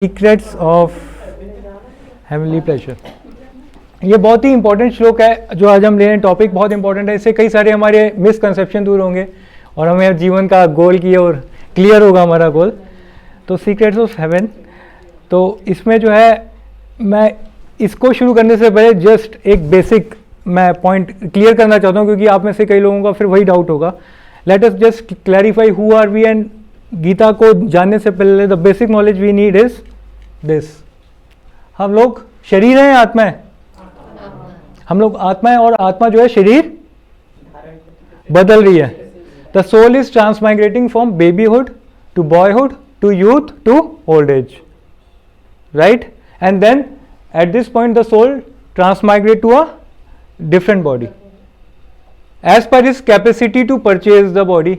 Secrets of heavenly pleasure. ये बहुत ही important श्लोक है जो आज हम ले रहे हैं, टॉपिक बहुत इंपॉर्टेंट है। इससे कई सारे हमारे मिसकंसेप्शन दूर होंगे और हमें जीवन का गोल की ओर क्लियर होगा हमारा गोल। तो सीक्रेट्स ऑफ हेवन, तो इसमें जो है मैं इसको शुरू करने से पहले जस्ट एक बेसिक मैं पॉइंट क्लियर करना चाहता हूँ, क्योंकि आप में से कई लोगों का फिर वही डाउट होगा। Let us just clarify who are we, and Gita को जानने से पहले the basic knowledge we need is this. हम लोग शरीर हैं, आत्मा है? हम लोग आत्मा है, और आत्मा जो है शरीर बदल रही है। The soul is transmigrating from babyhood to boyhood to youth to old age, right? And then at this point the soul transmigrate to a different body as per his capacity to purchase the body.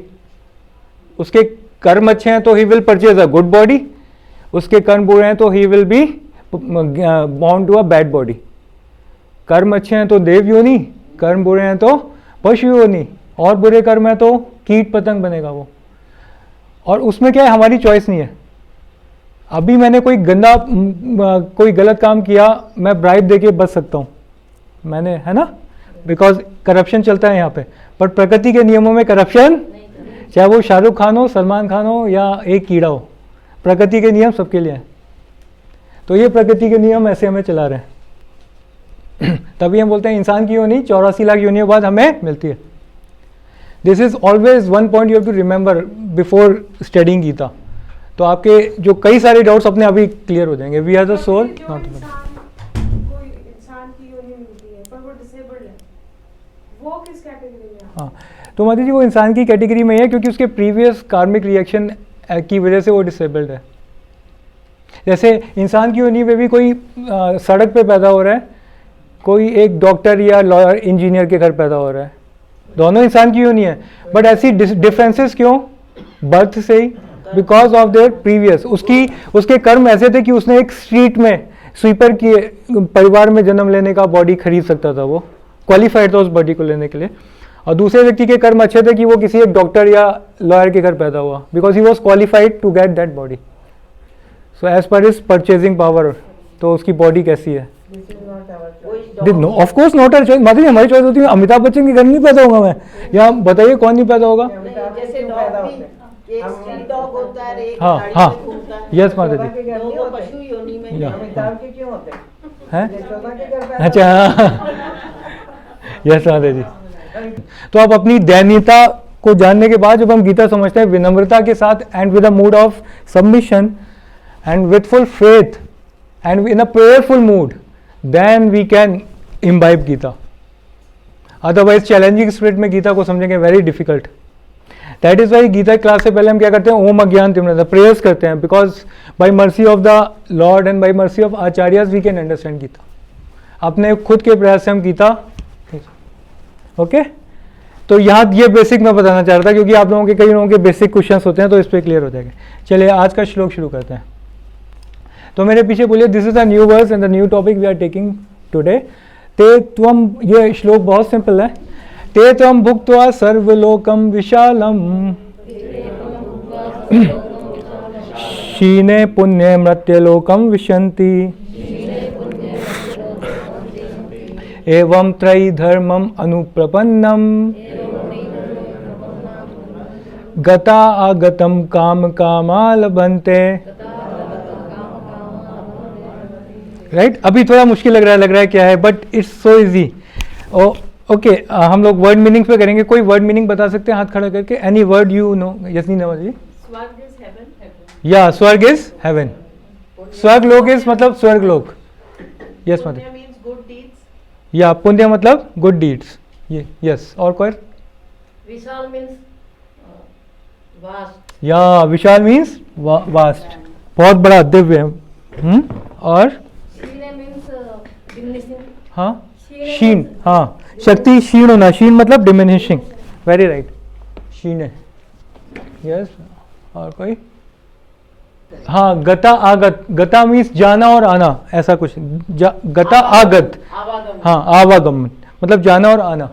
उसके कर्म अच्छे हैं तो he will purchase a good body, उसके कर्म बुरे हैं तो he will be bound to a bad body. कर्म अच्छे हैं तो देव योनि, कर्म बुरे हैं तो पशु योनि, और बुरे कर्म है तो कीट पतंग बनेगा वो। और उसमें क्या है, हमारी चॉइस नहीं है। अभी मैंने कोई कोई गलत काम किया, मैं ब्राइब देके बच सकता हूँ, मैंने, है ना, बिकॉज करप्शन चलता है यहाँ पे। बट प्रकृति के नियमों में करप्शन, चाहे वो शाहरुख खान हो, सलमान खान हो, या एक कीड़ा हो, प्रकृति के नियम सबके लिए हैं। तो ये प्रकृति के नियम ऐसे हमें चला रहे हैं। तभी हम बोलते हैं इंसान की योनि 84 लाख योनियों बाद हमें मिलती है। This is always one point you have to remember before studying Gita. तो आपके जो कई सारे डाउट्स अपने अभी क्लियर हो जाएंगे। We are the soul, not the body. कोई इंसान की योनि मिलती है पर वो डिसेबल्ड है, वो किस कैटेगरी में? हाँ, तो माता जी वो इंसान की कैटेगरी में है क्योंकि उसके प्रीवियस कार्मिक रिएक्शन की वजह से वो डिसेबल्ड है। जैसे इंसान की योनि में भी कोई सड़क पे पैदा हो रहा है, कोई एक डॉक्टर या लॉयर इंजीनियर के घर पैदा हो रहा है, दोनों इंसान की योनि है। बट ऐसी डिफरेंसेस क्यों? बर्थ से ही, बिकॉज ऑफ देयर प्रीवियस, उसके कर्म ऐसे थे कि उसने एक स्ट्रीट में स्वीपर की परिवार में जन्म लेने का बॉडी खरीद सकता था, वो क्वालिफाइड था उस बॉडी को लेने के लिए। और दूसरे व्यक्ति के कर्म अच्छे थे कि वो किसी एक डॉक्टर या लॉयर के घर पैदा हुआ, because he was qualified to get that body. So as per his purchasing power, तो उसकी बॉडी कैसी है? Of course not our choice. मतलब हमारी चॉइस होती है। अमिताभ बच्चन के घर नहीं पैदा होगा मैं, या बताइए कौन नहीं पैदा होगा? एक डॉग होता है, एक हाँ गाड़ी हाँ, में घूमता है। यस माता जी, दोनों पशु योनि में हैं? अच्छा, यस माता जी। तो आप अपनी दयनीयता को जानने के बाद जब हम गीता समझते हैं विनम्रता के साथ, and with a mood of submission and with full faith and in a prayerful mood, then we can imbibe Gita. Otherwise challenging spirit में गीता को समझेंगे very difficult. That is why Gita class से पहले हम क्या करते हैं? ओम अज्ञान तिमिरता प्रेयर्स करते हैं, because by mercy of the lord and by mercy of acharyas we can understand Gita. अपने खुद के प्रयास से हम गीता, ओके। तो यहाँ ये बेसिक मैं बताना चाह रहा था, क्योंकि आप लोगों के कई लोगों के बेसिक क्वेश्चंस होते हैं, तो इस पर क्लियर हो जाएगा। चलिए आज का श्लोक शुरू करते हैं। तो मेरे पीछे बोलिए, this is a new verse and the new topic we are taking today. ते त्वम, ये श्लोक बहुत सिंपल है। ते त्वं भुक्त्वा सर्वलोकं विशालम क्षीणे पुण्ये मर्त्यलोकं विशन्ति एवं त्रयी धर्मम अनुप्रपन्नम गता आगतम काम कामा लभन्ते। राइट, अभी थोड़ा मुश्किल लग रहा है क्या है, but it's so easy. Okay, हम लोग वर्ड मीनिंग पे करेंगे। कोई वर्ड मीनिंग बता सकते हैं हाथ खड़ा करके? Any word you know? Yes नहीं नवाज जी? स्वर्ग इज हेवन। या स्वर्ग इज हेवन। स्वर्ग लोक इज मतलब स्वर्ग लोक। यस मतलब पुण्य मींस गुड डीड्स। या पुण्य मतलब गुड डीड्स। ये यस। और कोई? विशाल मींस वास्ट। या विशाल मीन्स वास्ट, बहुत बड़ा, दिव्य। और हाँ, क्षीण, हाँ, शक्ति क्षीण होना, क्षीण मतलब डिमिनिशिंग। वेरी राइट, क्षीण है। यस। और कोई? हाँ, गता आगत। गता मीन्स जाना और आना, ऐसा कुछ। गता आगत, हाँ, आवागमन मतलब जाना और आना।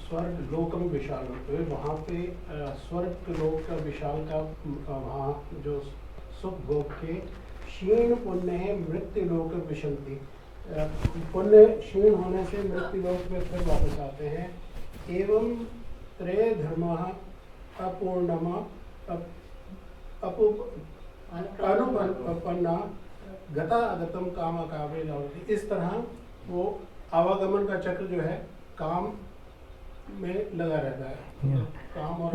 स्वर्ग लोकम विशाल, वहाँ पे स्वर्ग लोक का विशाल का वहाँ जो सुख भोग के क्षीण पुण्य मृत्यु लोक विशंति, पुण्य क्षीण होने से मृत्यु लोक में फिर वापस आते हैं। एवं त्रय धर्म अपूर्णमा अनुपन्ना गता अगतम काम काव्य लावती। इस तरह वो आवागमन का चक्र जो है काम में लगा रहता है। काम और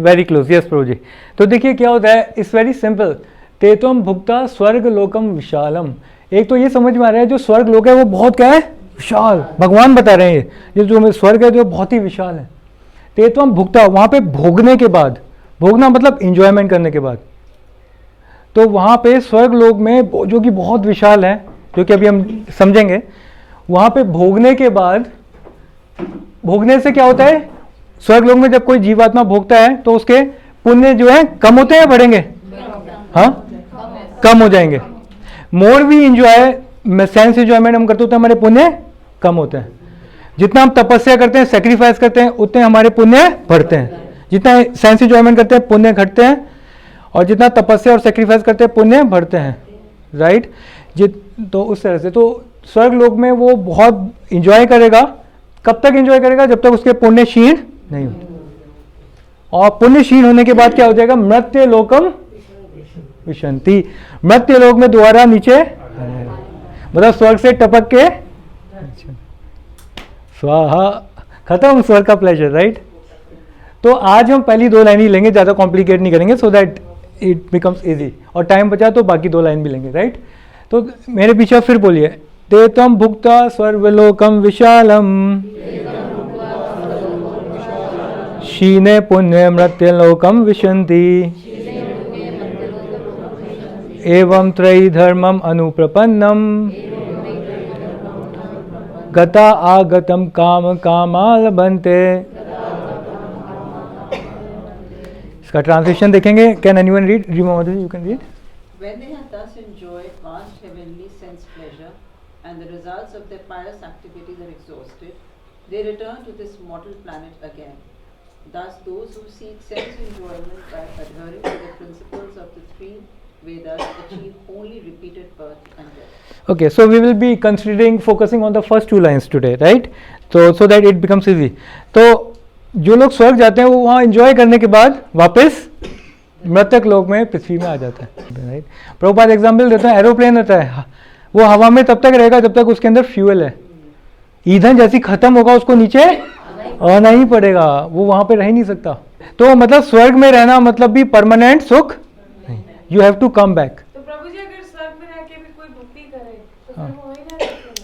वेरी क्लोज, यस प्रभु जी। तो देखिए क्या होता है, इट्स वेरी सिंपल। तेतम भुक्ता स्वर्ग लोकम विशालम। एक तो ये समझ में आ रहा है जो स्वर्ग लोक है वो बहुत क्या है, विशाल। भगवान बता रहे हैं ये जो स्वर्ग है जो बहुत ही विशाल है। तेतम भुक्ता, वहाँ पे भोगने के बाद, भोगना मतलब इंजॉयमेंट करने के बाद, तो वहाँ पे स्वर्ग लोक में जो कि बहुत विशाल है, जो कि अभी हम समझेंगे, वहाँ पे भोगने के बाद, भोगने से क्या होता है, स्वर्ग लोक में जब कोई जीवात्मा भोगता है तो उसके पुण्य जो है कम होते हैं, बढ़ेंगे? हाँ, कम हो जाएंगे। मोर भी इंजॉय, सेंस एंजॉयमेंट हम करते होते हैं, हमारे पुण्य कम होते हैं। जितना हम तपस्या करते हैं, सेक्रीफाइस करते हैं, उतने हमारे पुण्य बढ़ते हैं। जितना सेंस एंजॉयमेंट करते हैं पुण्य घटते हैं, और जितना तपस्या और सेक्रीफाइस करते हैं पुण्य बढ़ते हैं, राइट। तो उस तरह से तो स्वर्ग लोक में वो बहुत इंजॉय करेगा। कब तक इंजॉय करेगा? जब तक उसके पुण्य क्षीण नहीं होते। और पुण्य क्षीण होने के बाद क्या हो जाएगा? मृत्यु लोकम विशंति। मृत्यु लोक में दोबारा नीचे, मतलब स्वर्ग से टपक के स्वाहा, खत्म स्वर्ग का प्लेजर, राइट। तो आज हम पहली दो लाइन ही लेंगे, ज़्यादा कॉम्प्लिकेट नहीं करेंगे, so that it becomes easy. और टाइम बचा तो बाकी दो लाइन भी लेंगे, राइट। तो मेरे पीछे फिर बोलिए, तेतम भुक्ता स्वर्गलोकम विशालम क्षीणे पुण्य मृत्युलोकम विशंति एवं त्रयी धर्मम अनुप्रपन्नम गता आगतम काम कामाल बनते। इसका ट्रांसलेशन देखेंगे। Can anyone read? Reema Madhuri, you can read. When they had thus enjoyed vast heavenly sense pleasure, and the results of their pious activities are exhausted, they return to this mortal planet again. Thus, those who seek sense enjoyment by adhering to the principles of the three Vedas achieve only repeated birth and death. Okay, so we will be focusing on the first two lines today, right? So that it becomes easy. तो जो लोग स्वर्ग जाते हैं वो वहाँ enjoy करने के बाद वापस मृतक लोक में, पृथ्वी में आ जाता है, राइट। प्रभुपाद एग्जाम्पल देते हैं, एरोप्लेन रहता है, वो हवा में तब तक रहेगा जब तक उसके अंदर फ्यूल है। ईंधन जैसी खत्म होगा उसको नीचे आना ही पड़ेगा, वो वहाँ पे रह ही नहीं सकता। तो मतलब स्वर्ग में रहना मतलब भी परमानेंट सुख, you have to come back. तो प्रभु जी अगर स्वर्ग में रह के भी कोई भक्ति करे तो फिर वो वहीं रह सकते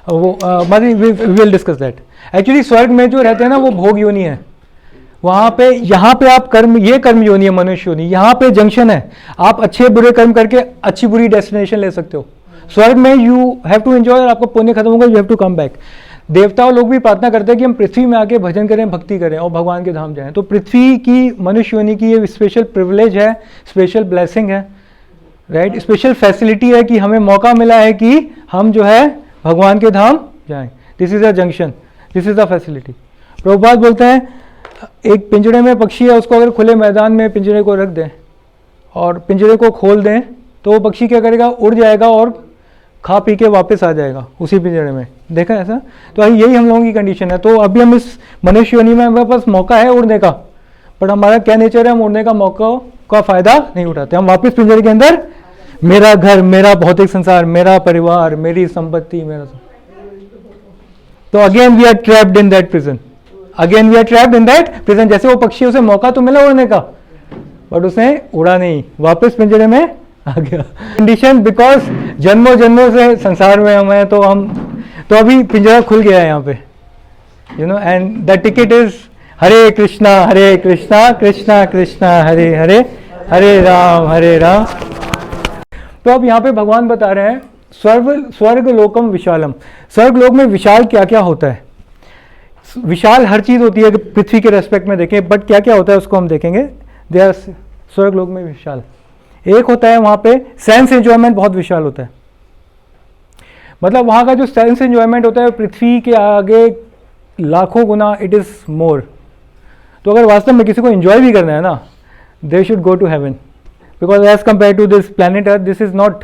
हैं। वो मानी we will discuss that. Actually स्वर्ग में जो रहते हैं ना वो भोग योनि है। वहाँ पे, यहाँ पे आप कर्म, ये कर्म योनि है, मनुष्य योनि। यहाँ पे जंक्शन है, आप अच्छे बुरे कर्म करके अच्छी बुरी डेस्टिनेशन ले सकते हो। स्वर्ग में यू हैव टू एंजॉय, और आपको पुण्य खत्म होगा, you have to come back. देवताओं लोग भी प्रार्थना करते हैं कि हम पृथ्वी में आके भजन करें, भक्ति करें और भगवान के धाम जाएं। तो पृथ्वी की मनुष्य योनि की ये स्पेशल प्रिविलेज है, स्पेशल ब्लेसिंग है, राइट। स्पेशल फैसिलिटी है कि हमें मौका मिला है कि हम जो है भगवान के धाम जाएं। This is a junction, this is a facility. Prabhupada बोलते हैं एक पिंजरे में पक्षी है, उसको अगर खुले मैदान में पिंजरे को रख दें और पिंजरे को खोल दें तो वो पक्षी क्या करेगा? उड़ जाएगा और खा पी के वापस आ जाएगा उसी पिंजरे में। देखा ऐसा? तो यही हम लोगों की कंडीशन है। तो अभी हम इस मनुष्य योनि में हमारे पास मौका है उड़ने का, बट हमारा क्या नेचर है, हम उड़ने का मौका का फायदा नहीं उठाते। हम वापस पिंजरे के अंदर, मेरा घर, मेरा भौतिक संसार, मेरा परिवार, मेरी संपत्ति, मेरा। तो again we are trapped in that prison, again we are trapped in that prison. जैसे वो पक्षी, उसे मौका तो मिला उड़ने का, बट उसने उड़ा नहीं, वापस पिंजरे में आ गया। कंडीशन बिकॉज जन्मों जन्मों से संसार में हम हैं, तो अभी पिंजरा खुल गया है यहाँ पे, you know. And the ticket is Hare Krishna Krishna Krishna Hare Hare, Hare Ram. तो अब यहाँ पे भगवान बता रहे हैं स्वर्ग लोकम विशालम। स्वर्ग लोक में विशाल क्या क्या होता है? विशाल हर चीज होती है पृथ्वी के रेस्पेक्ट में देखें, बट क्या क्या होता है उसको हम देखेंगे। दे आर स्वर्ग लोक में विशाल। एक होता है वहाँ पे सेंस एंजॉयमेंट बहुत विशाल होता है। मतलब वहाँ का जो सेंस एंजॉयमेंट होता है पृथ्वी के आगे लाखों गुना इट इज़ मोर। तो अगर वास्तव में किसी को एंजॉय भी करना है ना, they should go to heaven. Because as compare to this planet earth this is not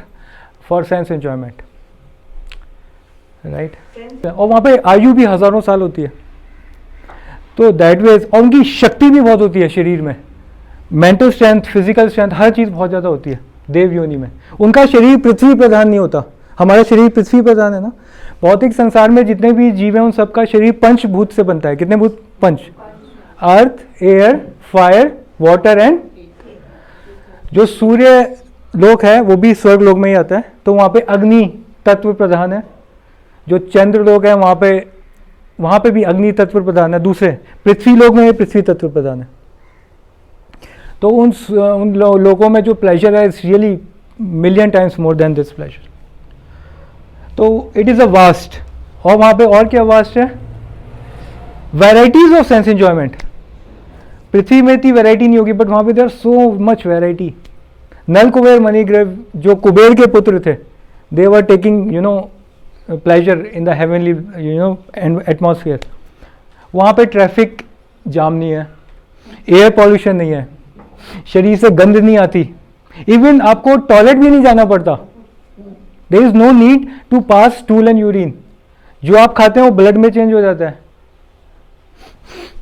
for sense enjoyment, right. और वहाँ पे आयु भी हज़ारों साल होती है, तो दैट वेज, और उनकी शक्ति भी बहुत होती है शरीर में, मेंटल स्ट्रेंथ, फिजिकल स्ट्रेंथ, हर चीज़ बहुत ज़्यादा होती है देव योनि में। उनका शरीर पृथ्वी प्रधान नहीं होता, हमारा शरीर पृथ्वी प्रधान है ना। भौतिक संसार में जितने भी जीव हैं उन सबका शरीर पंचभूत से बनता है। कितने भूत? पंच, अर्थ, एयर, फायर, वाटर एंड, जो सूर्य लोक है वो भी स्वर्ग लोक में ही आता है, तो वहाँ पे अग्नि तत्व प्रधान है। जो चंद्र लोक है वहाँ पे भी अग्नि तत्व प्रधान है। दूसरे पृथ्वी लोक में पृथ्वी तत्व प्रधान है। तो उन लोगों में जो प्लेजर है it's really million times more than this pleasure. तो इट इज़ अ वास्ट। और वहाँ पे और क्या वास्ट है? Varieties of sense enjoyment. पृथ्वी में इतनी वैरायटी नहीं होगी, बट वहाँ पे there so much variety. Nala Kuber Manigriva जो कुबेर के पुत्र थे, they were taking pleasure in the heavenly atmosphere. वहाँ पे ट्रैफिक जाम नहीं है, एयर पॉल्यूशन नहीं है, शरीर से गंध नहीं आती, इवन आपको टॉयलेट भी नहीं जाना पड़ता। There is no need to pass stool and urine. जो आप खाते हैं वो ब्लड में चेंज हो जाता है।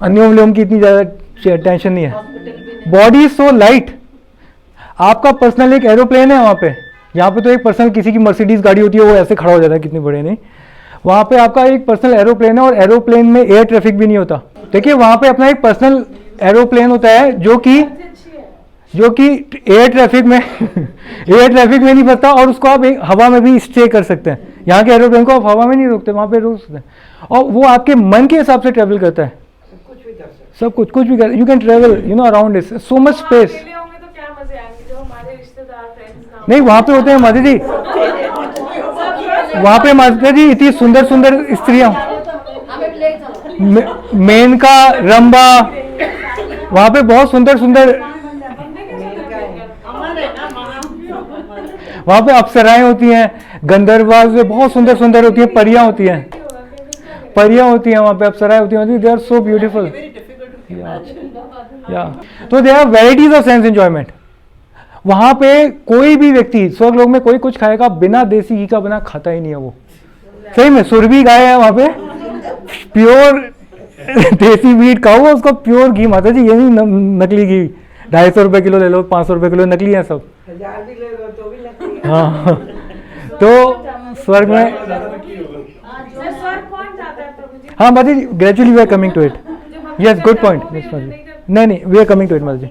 अनुलोम विलोम की इतनी ज़्यादा टेंशन नहीं है। Body is so light. आपका पर्सनल एक एरोप्लेन है वहाँ पे। यहाँ पे तो एक पर्सनल किसी की मर्सिडीज गाड़ी होती है, वो ऐसे खड़ा हो जाता है, कितनी बड़े नहीं। वहाँ पे आपका एक पर्सनल एरोप्लेन है, और एरोप्लेन में एयर ट्रैफिक भी नहीं होता। देखिए वहाँ पे अपना एक पर्सनल एरोप्लेन होता है जो कि एयर ट्रैफिक में एयर ट्रैफिक में नहीं फंसता, और उसको आप हवा में भी स्टे कर सकते हैं। यहाँ के एरोप्लेन को आप हवा में नहीं रोकते, वहाँ पे रोक सकते हैं। और वो आपके मन के हिसाब से ट्रेवल करता है, सब कुछ भी कर। You can travel around it, so much space. अकेले होंगे तो क्या मजे आएंगे जब हमारे रिश्तेदार फ्रेंड्स ना हो। नहीं, वहाँ पे होते हैं माता जी, वहाँ पे माता जी इतनी सुंदर सुंदर स्त्रियाँ, मेनका, रंबा, वहाँ पे बहुत सुंदर सुंदर, वहाँ पे अप्सराएं होती हैं, गंधर्वा जो बहुत सुंदर सुंदर होती हैं, परियां होती हैं, वहाँ पे अप्सराएं होती हैं, दे आर सो ब्यूटीफुल। या तो they are varieties of sense enjoyment. वहाँ पे कोई भी व्यक्ति स्वर्ग लोक में कोई कुछ खाएगा बिना देसी घी का बना खाता ही नहीं है। वो सही में सुरभि गाय है वहाँ पे, प्योर देसी मीट खाओ, उसको प्योर घी। माता जी ये नहीं नकली घी, 250 रुपये किलो ले लो, 500 रुपये किलो, नकली है सब। 1000 भी ले लो तो भी नकली है। हाँ, तो स्वर्ग में, स्वर्ग कौन जाता है प्रभु जी? हाँ माता जी, gradually we are coming to it. Yes, good point. नहीं, we are coming to it माता जी।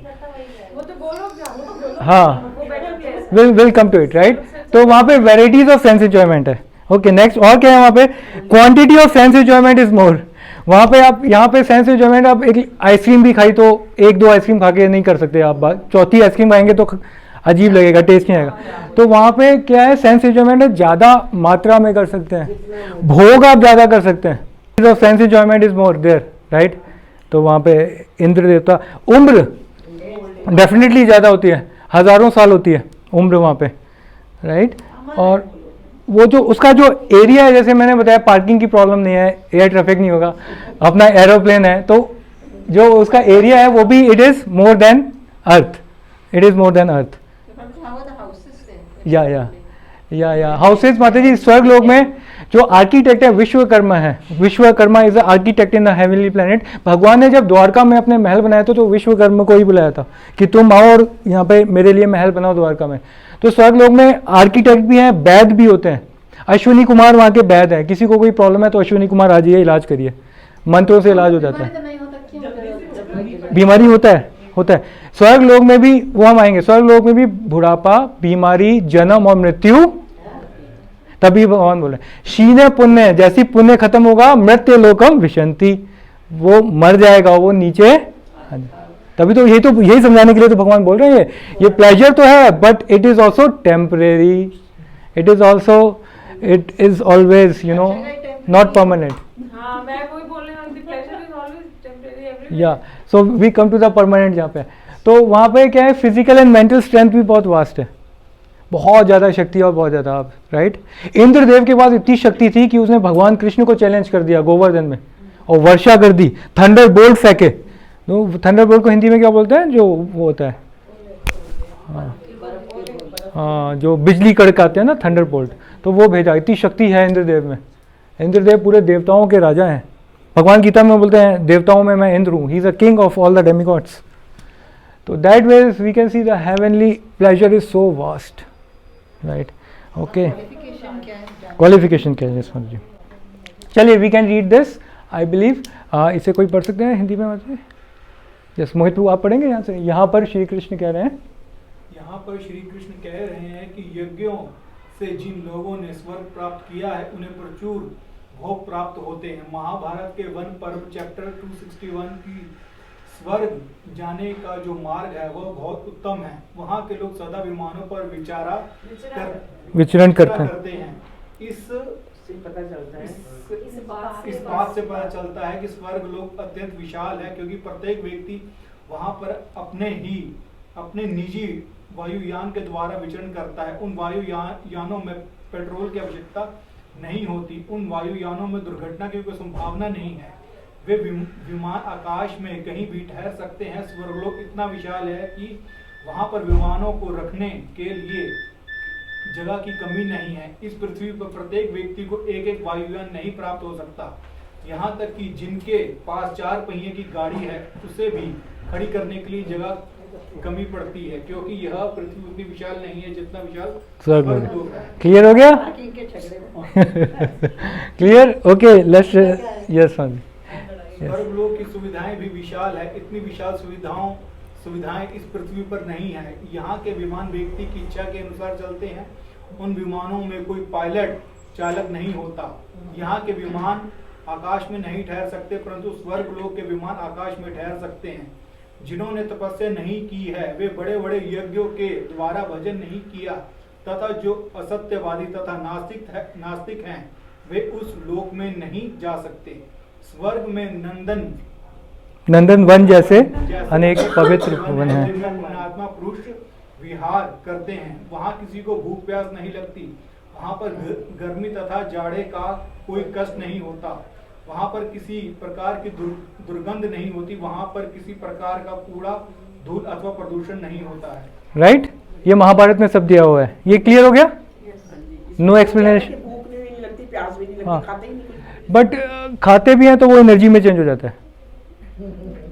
वो तो गोलोक जाओ, हाँ, वो better place. Will come to it, right. तो वहाँ पे वेराइटीज ऑफ सेंस एंजॉयमेंट है। ओके, नेक्स्ट और क्या है वहाँ पे? Quantity of sense enjoyment is more. वहाँ पे आप, यहाँ पे सेंस एंजॉयमेंट, आप एक आइसक्रीम भी खाई तो 1-2 आइसक्रीम खा के नहीं कर सकते आप, चौथी आइसक्रीम खाएंगे तो अजीब लगेगा, टेस्ट नहीं आएगा। तो वहाँ पे क्या है, सेंस एंजॉयमेंट है, ज़्यादा मात्रा में कर सकते हैं, भोग आप ज़्यादा कर सकते हैं। Sense enjoyment is more there, right. तो वहाँ पे इंद्र देवता, उम्र डेफिनेटली ज़्यादा होती है, हज़ारों साल होती है उम्र वहाँ पे, राइट। और वो जो उसका जो एरिया है, जैसे मैंने बताया, पार्किंग की प्रॉब्लम नहीं है, एयर ट्रैफिक नहीं होगा, अपना एरोप्लेन है, तो जो उसका एरिया है वो भी it is more than earth, it is more than earth. या हाउसेज माता जी, स्वर्ग लोक में जो आर्किटेक्ट है विश्वकर्मा है। Vishwakarma is a architect in the heavenly planet. भगवान ने जब द्वारका में अपने महल बनाया था तो विश्वकर्मा को ही बुलाया था कि तुम आओ और यहाँ पे मेरे लिए महल बनाओ द्वारका में। तो स्वर्ग लोक में आर्किटेक्ट भी हैं, वैद्य भी होते हैं। अश्विनी कुमार वहाँ के वैद्य हैं, किसी को कोई प्रॉब्लम है तो अश्विनी कुमार आ जाइए, इलाज करिए, मंत्रों से इलाज हो जाता है। बीमारी होता है स्वर्ग लोक में भी, वो हम आएंगे, स्वर्ग लोक में भी बुढ़ापा, बीमारी, जन्म और मृत्यु, तभी भगवान बोले शीने पुण्य, जैसी पुण्य खत्म होगा मृत्यु लोकम विशंति, वो मर जाएगा, वो नीचे। तभी तो यही समझाने के लिए तो भगवान बोल रहे हैं ये प्लेजर तो है but it is also temporary, it is always not permanent. हाँ, मैं वही बोल रही हूँ, pleasure is always temporary everywhere. या so we come to the permanent जहाँ पे। तो वहाँ पे क्या है, फिजिकल एंड मेंटल स्ट्रेंथ भी बहुत वास्ट है, बहुत ज़्यादा शक्ति और बहुत ज़्यादा आप, राइट। इंद्रदेव के पास इतनी शक्ति थी कि उसने भगवान कृष्ण को चैलेंज कर दिया गोवर्धन में और वर्षा कर दी, थंडर बोल्ट फेंके। तो थंडर बोल्ट को हिंदी में क्या बोलते हैं, जो वो होता है, हाँ जो बिजली कड़काते हैं ना, थंडरबोल्ट, तो वो भेजा। इतनी शक्ति है इंद्रदेव में। इंद्रदेव पूरे देवताओं के राजा हैं। भगवान गीता में बोलते हैं देवताओं में मैं इंद्र हूँ, he is a king of all the demigods. तो that way we can see the heavenly pleasure is so vast, right. Okay, qualification क्या है? क्वालिफिकेशन क्या है जसवंत जी? चलिए we can read this, I believe. इसे कोई पढ़ सकते हैं हिंदी में? मतलब यस, मोहित प्रभु आप पढ़ेंगे यहाँ से। यहाँ पर श्री कृष्ण कह रहे हैं, यहाँ पर श्री कृष्ण कह रहे हैं कि यज्ञों से जिन लोगों ने स्वर्ग प्राप्त किया है उन्हें प्रचुर भोग प्राप्त होते हैं। महाभारत के वन पर्व चैप्टर 261 की स्वर्ग जाने का जो मार्ग है वह बहुत उत्तम है। वहाँ के लोग सदा विमानों पर विचरण करते हैं। इस पता चलता है, इस बात से पता चलता है कि स्वर्ग लोक अत्यंत विशाल है, क्योंकि प्रत्येक व्यक्ति वहाँ पर अपने निजी वायुयान के द्वारा विचरण करता है। उन वायुयानों में पेट्रोल की आवश्यकता नहीं होती। उन वायुयानों में दुर्घटना की कोई संभावना नहीं है। वे विमान आकाश में कहीं भी ठहर सकते हैं। स्वर्गलोक इतना विशाल है कि वहाँ पर विमानों को रखने के लिए जगह की कमी नहीं है। इस पृथ्वी पर प्रत्येक व्यक्ति को एक एक वायुयान नहीं प्राप्त हो सकता। यहाँ तक कि जिनके पास 4 पहिए की गाड़ी है उसे भी खड़ी करने के लिए जगह कमी पड़ती है, क्योंकि यह पृथ्वी उतनी विशाल नहीं है जितना विशाल स्वर्गलोक है। क्लियर हो गया? पार्किंग के झगड़े clear? Okay, let's yes one. स्वर्गलोक की सुविधाएं भी विशाल है। इतनी विशाल सुविधाएं इस पृथ्वी पर नहीं है। यहाँ के विमान व्यक्ति की इच्छा के अनुसार चलते हैं। उन विमानों में कोई पायलट चालक नहीं होता। यहाँ के विमान आकाश में नहीं ठहर सकते, परंतु स्वर्गलोक के विमान आकाश में ठहर सकते हैं। जिन्होंने तपस्या नहीं की है वे बड़े बड़े यज्ञों के द्वारा भजन नहीं किया तथा जो असत्यवादी तथा नास्तिक हैं वे उस लोक में नहीं जा सकते। स्वर्ग में नंदन वन जैसे अनेक पवित्र वन हैं जिनमें पुण्यात्मा पुरुष विहार करते हैं। वहाँ किसी को भूख प्यास नहीं लगती। वहाँ पर गर्मी तथा जाड़े का कोई कष्ट नहीं होता। वहाँ पर किसी प्रकार की दुर्गंध नहीं होती। वहाँ पर किसी प्रकार का कूड़ा धूल अथवा प्रदूषण नहीं होता है। राइट, ये महाभारत में सब दिया हुआ है। ये क्लियर हो गया? No explanation. भूख नहीं लगती, प्यास भी नहीं लगती, हाँ, खाते ही नहीं कुछ। बट खाते भी हैं तो वो एनर्जी में चेंज हो जाता है।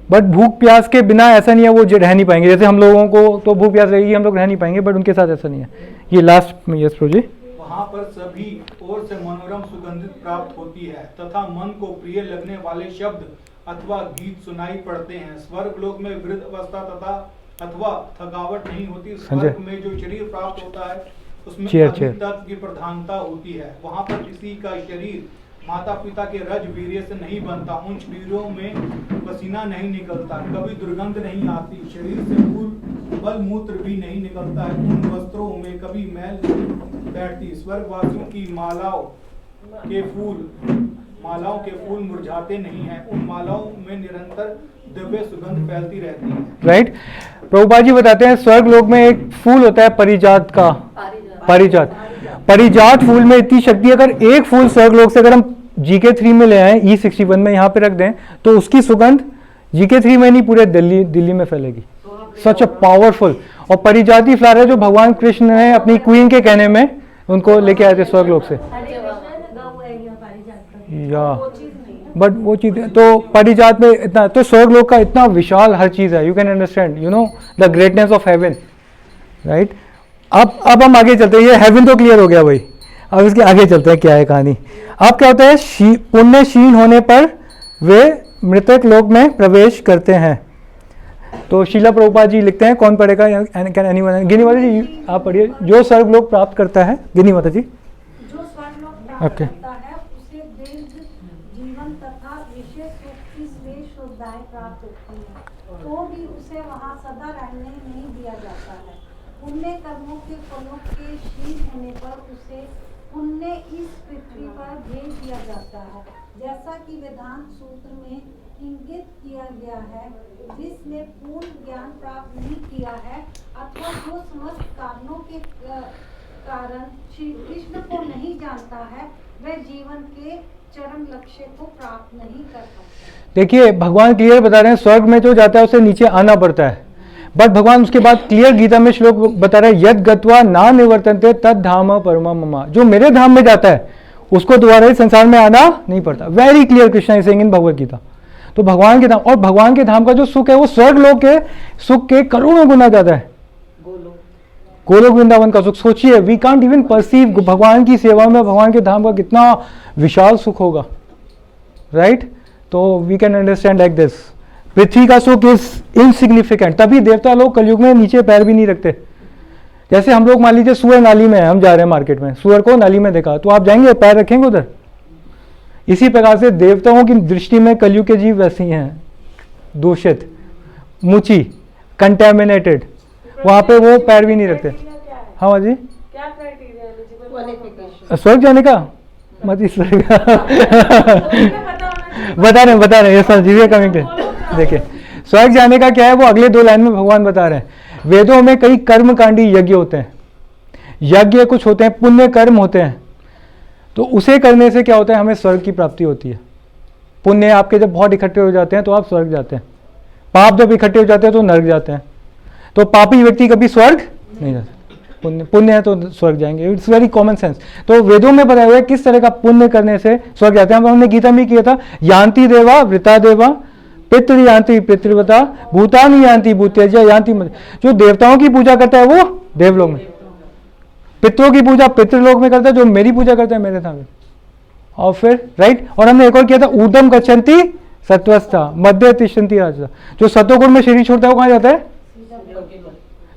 बट भूख प्यास के बिना ऐसा नहीं है वो रह नहीं पाएंगे। जैसे हम लोगों को तो भूख प्यास रहेगी, हम लोग रह नहीं पाएंगे, बट उनके साथ ऐसा नहीं है। ये लास्ट में यस प्रोजी। वहाँ पर सभी ओर से मनोरम सुगंधित प्राप्त होती है तथा मन को प्रिय लगने वाले शब्द अथवा गीत सुनाई पड़ते हैं। स्वर्ग लोक में वृद्ध अवस्था अथवा थकावट नहीं होती। स्वर्ग में जो शरीर प्राप्त होता है उसमें तत्व की प्रधानता होती है। वहाँ पर किसी का शरीर माता पिता के रज वीर्य से नहीं बनता। उन शरीरों में पसीना नहीं निकलता, कभी दुर्गंध नहीं आती, शरीर से मल मूत्र भी नहीं निकलता है। उन वस्त्रों में कभी मैल नहीं बैठती। स्वर्गवासियों की मालाओं के फूल मुरझाते नहीं हैं। उन मालाओं में निरंतर दिव्य सुगंध फैलती रहती है। राइट, प्रभुपाद जी बताते हैं स्वर्ग लोक में एक फूल होता है परिजात का, परिजात फूल में इतनी शक्ति है। अगर एक फूल स्वर्ग लोक से अगर हम GK3 में ले आए, E61 में यहाँ पे रख दें तो उसकी सुगंध GK3 में नहीं पूरे दिल्ली में फैलेगी। सच अ पावरफुल। और परिजाति फ्लावर है जो भगवान कृष्ण ने अपनी क्वीन के कहने में उनको लेके आए थे स्वर्ग लोक से। या बट वो चीज़ तो परिजात में इतना, तो स्वर्ग लोक का इतना विशाल हर चीज़ है। You can understand, you know the greatness of haven, right. अब हम आगे चलते हैं। ये हेवन तो क्लियर हो गया भाई। अब इसके आगे चलते हैं, क्या है कहानी। अब क्या होता है, पुण्य क्षीण होने पर वे मृतक लोक में प्रवेश करते हैं। तो शीला प्रभुपाद जी लिखते हैं, कौन पढ़ेगा? Can anyone? गिनी माता जी आप पढ़िए। जो स्वर्ग लोक प्राप्त करता है, गिनी माता जी। जो स्वर्ग लोक प्राप्त करता है उसे दीर्घ जीवन तथा विशेष सुख की श्रेष्ठ सुविधाएं प्राप्त होती हैं, तो भी उसे वहां सदा रहने नहीं दिया जाता है। पुण्य कर्मों के फलों के क्षीण होने पर उसे पुण्य इस पृथ्वी पर भेज दिया जाता है, जैसा कि वेदांत सूत्र में इंगित किया गया है। जिसने पूर्ण ज्ञान प्राप्त नहीं किया है अथवा जो समस्त कारणों के कारण श्री कृष्ण को नहीं जानता है, वह जीवन के चरम लक्ष्य को प्राप्त नहीं कर सकता। देखिए भगवान क्लियर बता रहे हैं, स्वर्ग में जो जाता है उसे नीचे आना पड़ता है। बट भगवान उसके बाद क्लियर गीता में श्लोक बता रहा है, यद गत्वा ना निवर्तन्ते तद धाम परमा ममा, जो मेरे धाम में जाता है उसको दोबारा इस संसार में आना नहीं पड़ता। Very clear Krishna is saying in Bhagavad Gita. तो भगवान के धाम, और भगवान के धाम का जो सुख है वो स्वर्ग लोक के सुख के करोड़ों गुना ज्यादा है। गोलोक वृंदावन का सुख सोचिए, वी कांट इवन परसीव। भगवान की सेवा में भगवान के धाम का कितना विशाल सुख होगा, राइट? तो we can understand like this. पृथ्वी का सुख इज इनसिग्निफिकेंट, तभी देवता लोग कलयुग में नीचे पैर भी नहीं रखते। जैसे हम लोग मान लीजिए सुअर नाली में, हम जा रहे हैं मार्केट में, सुअर को नाली में देखा तो आप जाएंगे पैर रखेंगे उधर? इसी प्रकार से देवताओं की दृष्टि में कलयुग के जीव वैसे ही हैं, दूषित, मुची, कंटेमिनेटेड, वहां पे वो पैर भी नहीं रखते। हाँ जी, क्या क्राइटेरिया है एलिजिबल? स्वर्ग जाने का मत इस बता रहे हैं जी, कमिंग देखिए स्वर्ग जाने का क्या है वो अगले 2 लाइन में भगवान बता रहे हैं। वेदों में कई कर्मकांडी यज्ञ होते हैं, यज्ञ कुछ होते हैं, पुण्य कर्म होते हैं, तो उसे करने से क्या होता है, हमें स्वर्ग की प्राप्ति होती है। पुण्य आपके जब बहुत इकट्ठे हो जाते हैं तो आप स्वर्ग जाते हैं, पाप जब इकट्ठे हो जाते हैं तो नरक जाते हैं। तो पापी व्यक्ति कभी स्वर्ग नहीं जाता, पुण्य है तो स्वर्ग जाएंगे। It's very common sense. तो वेदों में बताया हुआ है किस तरह का पुण्य करने से स्वर्ग जाते हैं। हमने गीता में किया था, यान्ति देवा वृता देवा पितृ यान्ति पितृवता भूतानि यान्ति भूत्यजा यान्ति। जो देवताओं की पूजा करता है वो देवलोक में, पितरों की पूजा पितृलोक में करता है, जो मेरी पूजा करता है मेरे धाम में। और फिर राइट, और हमने एक और किया था, ऊर्ध्वम गच्छन्ति सत्वस्था मध्य तिष्ठन्ति राजसा। जो सतोगुण में शरीर छोड़ता है वो कहाँ जाता है?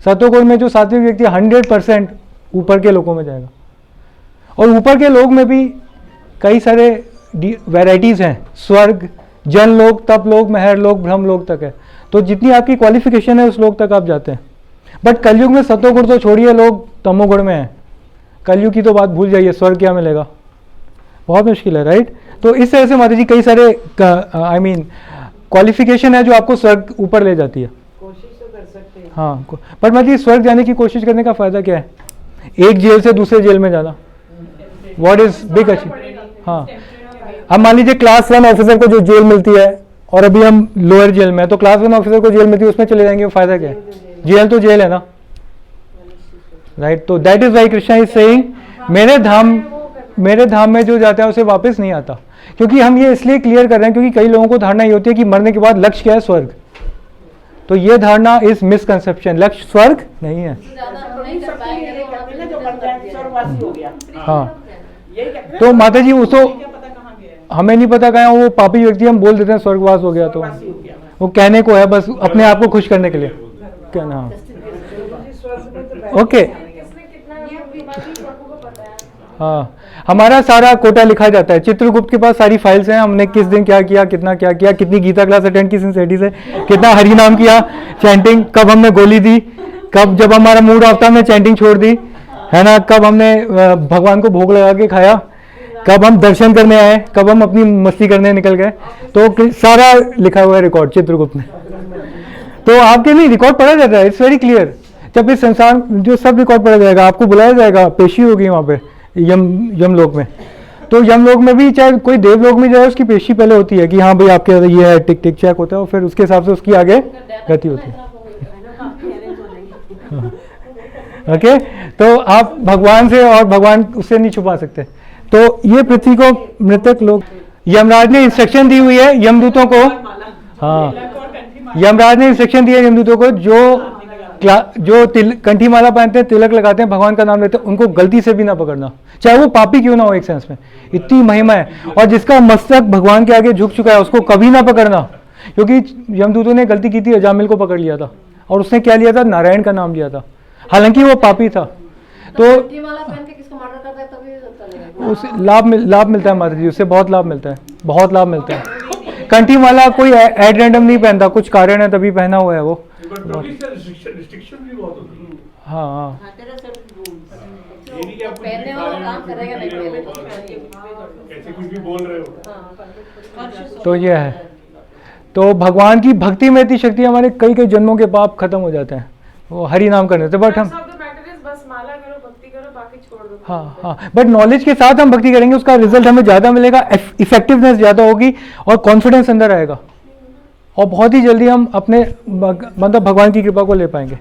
सतोगुण में जो सात्विक व्यक्ति 100% ऊपर के लोगों में जाएगा। और ऊपर के लोग में भी कई सारे वैरायटीज हैं, स्वर्ग, जन लोक, तप लोक, महर लोक, ब्रह्म लोक तक है। तो जितनी आपकी क्वालिफिकेशन है उस लोक तक आप जाते हैं। बट कलयुग में सतोगुण तो छोड़िए, लोग तमोगुण में है। कलयुग की तो बात भूल जाइए, स्वर्ग क्या मिलेगा, बहुत मुश्किल है, राइट? तो इस तरह से माता जी कई सारे क्वालिफिकेशन है जो आपको स्वर्ग ऊपर ले जाती है। कोशिश तो कर सकते हैं। हाँ, पर माता जी स्वर्ग जाने की कोशिश करने का फायदा क्या है? एक जेल से दूसरे जेल में जाना, व्हाट इज बिग अचीव। हाँ, अब मान लीजिए क्लास 1 ऑफिसर को जो जेल मिलती है और अभी हम लोअर जेल में है, तो क्लास 1 ऑफिसर को जेल मिलती है उसमें चले जाएंगे, फायदा क्या है? जेल तो जेल है ना, राइट? तो that is why Krishna is saying मेरे धाम में जो जाता है उसे वापस नहीं आता। क्योंकि हम ये इसलिए क्लियर कर रहे हैं क्योंकि कई लोगों को धारणा ये होती है कि मरने के बाद लक्ष्य क्या है? स्वर्ग। तो ये धारणा इज मिसकंसेप्शन, लक्ष्य स्वर्ग नहीं है। हाँ, तो माता जी उसको हमें नहीं पता कहाँ, वो पापी व्यक्ति हम बोल देते हैं स्वर्गवास हो गया, तो वो कहने को है, बस अपने आप को खुश करने के लिए कहना। ओके, हाँ, हमारा सारा कोटा लिखा जाता है। चित्रगुप्त के पास सारी फाइल्स हैं, हमने किस दिन क्या किया, कितना क्या किया, कितनी गीता क्लास अटेंड की सिंसेरिटी से, कितना हरि नाम किया, चैंटिंग, कब हमने गोली दी, कब जब हमारा मूड ऑफ था हमने चैंटिंग छोड़ दी, है ना, कब हमने भगवान को भोग लगा के खाया, कब हम दर्शन करने आए, कब हम अपनी मस्ती करने निकल गए। तो सारा लिखा हुआ है रिकॉर्ड चित्रगुप्त में। तो आपके नहीं रिकॉर्ड पढ़ा जाता है, इट्स वेरी क्लियर। जब इस संसार जो सब रिकॉर्ड पढ़ा जाएगा, आपको बुलाया जाएगा, पेशी होगी वहाँ पे यमलोक में। तो यमलोक में भी चाहे कोई देवलोक में जाए, उसकी पेशी पहले होती है कि हाँ भाई आपके ये है, टिक टिक चेक होता है, और फिर उसके हिसाब से उसकी आगे गति होती है। ओके, तो आप भगवान से और भगवान उससे नहीं छुपा सकते। तो ये पृथ्वी को मृतक लोग, यमराज ने इंस्ट्रक्शन दी हुई है यमदूतों को। हाँ, यमराज ने इंस्ट्रक्शन दिया यमदूतों को, जो कंठी माला पहनते हैं, तिलक लगाते हैं, भगवान का नाम लेते हैं, उनको गलती से भी ना पकड़ना, चाहे वो पापी क्यों ना हो। एक सेंस में इतनी महिमा है। और जिसका मस्तक भगवान के आगे झुक चुका है उसको कभी ना पकड़ना, क्योंकि यमदूतों ने गलती की थी, अजामिल को पकड़ लिया था और उसने क्या लिया था? नारायण का नाम लिया था, हालांकि वो पापी था। तो उसे लाभ मिलता है माता जी, उससे बहुत लाभ मिलता है, बहुत लाभ मिलता है। कंठी माला कोई एड रैंडम नहीं पहनता, कुछ कारण है तभी पहना हुआ है वो। हाँ हाँ, तो ये है। तो भगवान की भक्ति में इतनी शक्ति, हमारे कई कई जन्मों के पाप खत्म हो जाते हैं वो हरि नाम करने से। बट हम बस माला करो, भक्ति करो, बाकी छोड़ दो। हाँ हाँ, बट नॉलेज के साथ हम भक्ति करेंगे, उसका रिजल्ट हमें ज्यादा मिलेगा, इफेक्टिवनेस ज्यादा होगी और कॉन्फिडेंस अंदर आएगा। और बहुत ही जल्दी हम अपने मतलब भगवान की कृपा को ले पाएंगे।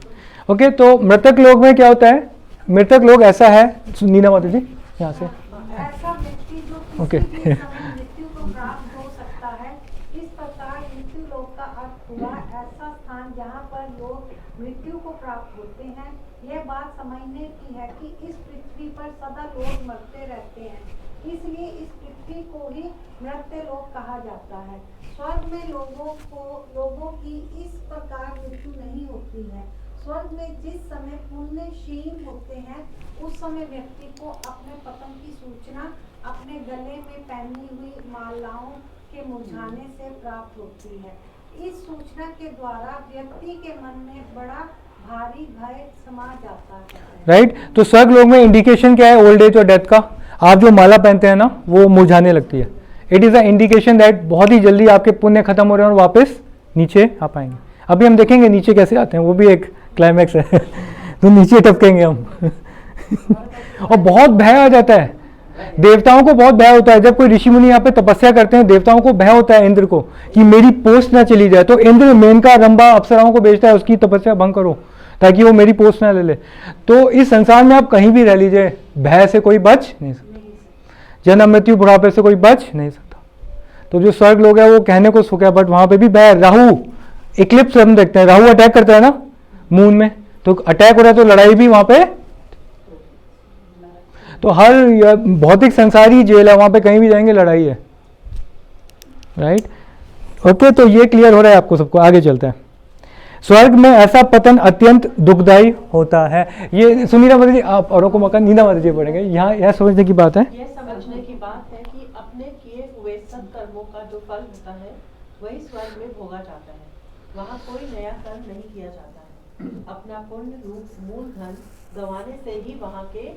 ओके, तो मृतक लोक में क्या होता है? मृतक लोक ऐसा है, नीना माता जी यहाँ से, ऐसा व्यक्ति जो ओके किसी भी समय मृत्यु को प्राप्त हो सकता है। इस प्रकार मृत्यु लोक का अर्थ हुआ ऐसा स्थान जहाँ पर लोग मृत्यु को प्राप्त होते हैं। यह बात समझने की है कि इस पृथ्वी पर सदा लोग मरते रहते हैं, इसलिए इस पृथ्वी को ही मृत्यु लोक कहा जाता है। स्वर्ग में लोगों की इस प्रकार मृत्यु नहीं होती है। स्वर्ग में जिस समय पुण्य क्षीण होते हैं उस समय व्यक्ति को अपने पतन की सूचना अपने गले में पहनी हुई मालाओं के मुरझाने से प्राप्त होती है। इस सूचना के द्वारा व्यक्ति के मन में बड़ा भारी भय समा जाता है। राइट, तो स्वर्ग लोक में इंडिकेशन क्या है? ओल्ड एज और डेथ का। आप जो माला पहनते हैं ना, वो मुरझाने लगती है। It is a indication that बहुत ही जल्दी आपके पुण्य खत्म हो रहे हैं और वापस नीचे आ पाएंगे। अभी हम देखेंगे नीचे कैसे आते हैं, वो भी एक क्लाइमैक्स है तो नीचे टपकेंगे हम और बहुत भय आ जाता है, देवताओं को बहुत भय होता है। जब कोई ऋषि मुनि यहाँ पे तपस्या करते हैं, देवताओं को भय होता है इंद्र को कि मेरी पोस्ट ना चली जाए, तो इंद्र मेनका रंभा अप्सराओं को भेजता है उसकी तपस्या भंग करो ताकि वो मेरी पोस्ट ना ले ले। तो इस संसार में आप कहीं भी रह लीजिए, भय से कोई बच नहीं सकता, जन्म मृत्यु बुढ़ापे से कोई बच नहीं सकता। तो जो स्वर्ग लोग हैं वो कहने को सुख है, बट वहां पे भी भय। राहु इक्लिप्स हम देखते हैं, राहु अटैक करता है ना मून में, तो अटैक हो रहा है तो लड़ाई भी वहां पे। तो हर भौतिक संसार ही जेल है, वहां पे कहीं भी जाएंगे लड़ाई है। राइट, ओके, तो ये क्लियर हो रहा है आपको सबको। आगे चलते हैं। स्वर्ग में ऐसा पतन अत्यंत दुखदायी होता है। ये सुनीता माता जी, आप औरों को मौका, नीना माता जी पढ़ेंगे। यहाँ यह समझने की बात है, ये समझने की बात है कि अपने किए हुए सत्कर्मों का जो फल होता है वही स्वर्ग में भोगा जाता है। वहाँ कोई नया कर्म नहीं किया जाता है। अपना पुण्य रूप मूल धन गंवाने से ही वहाँ के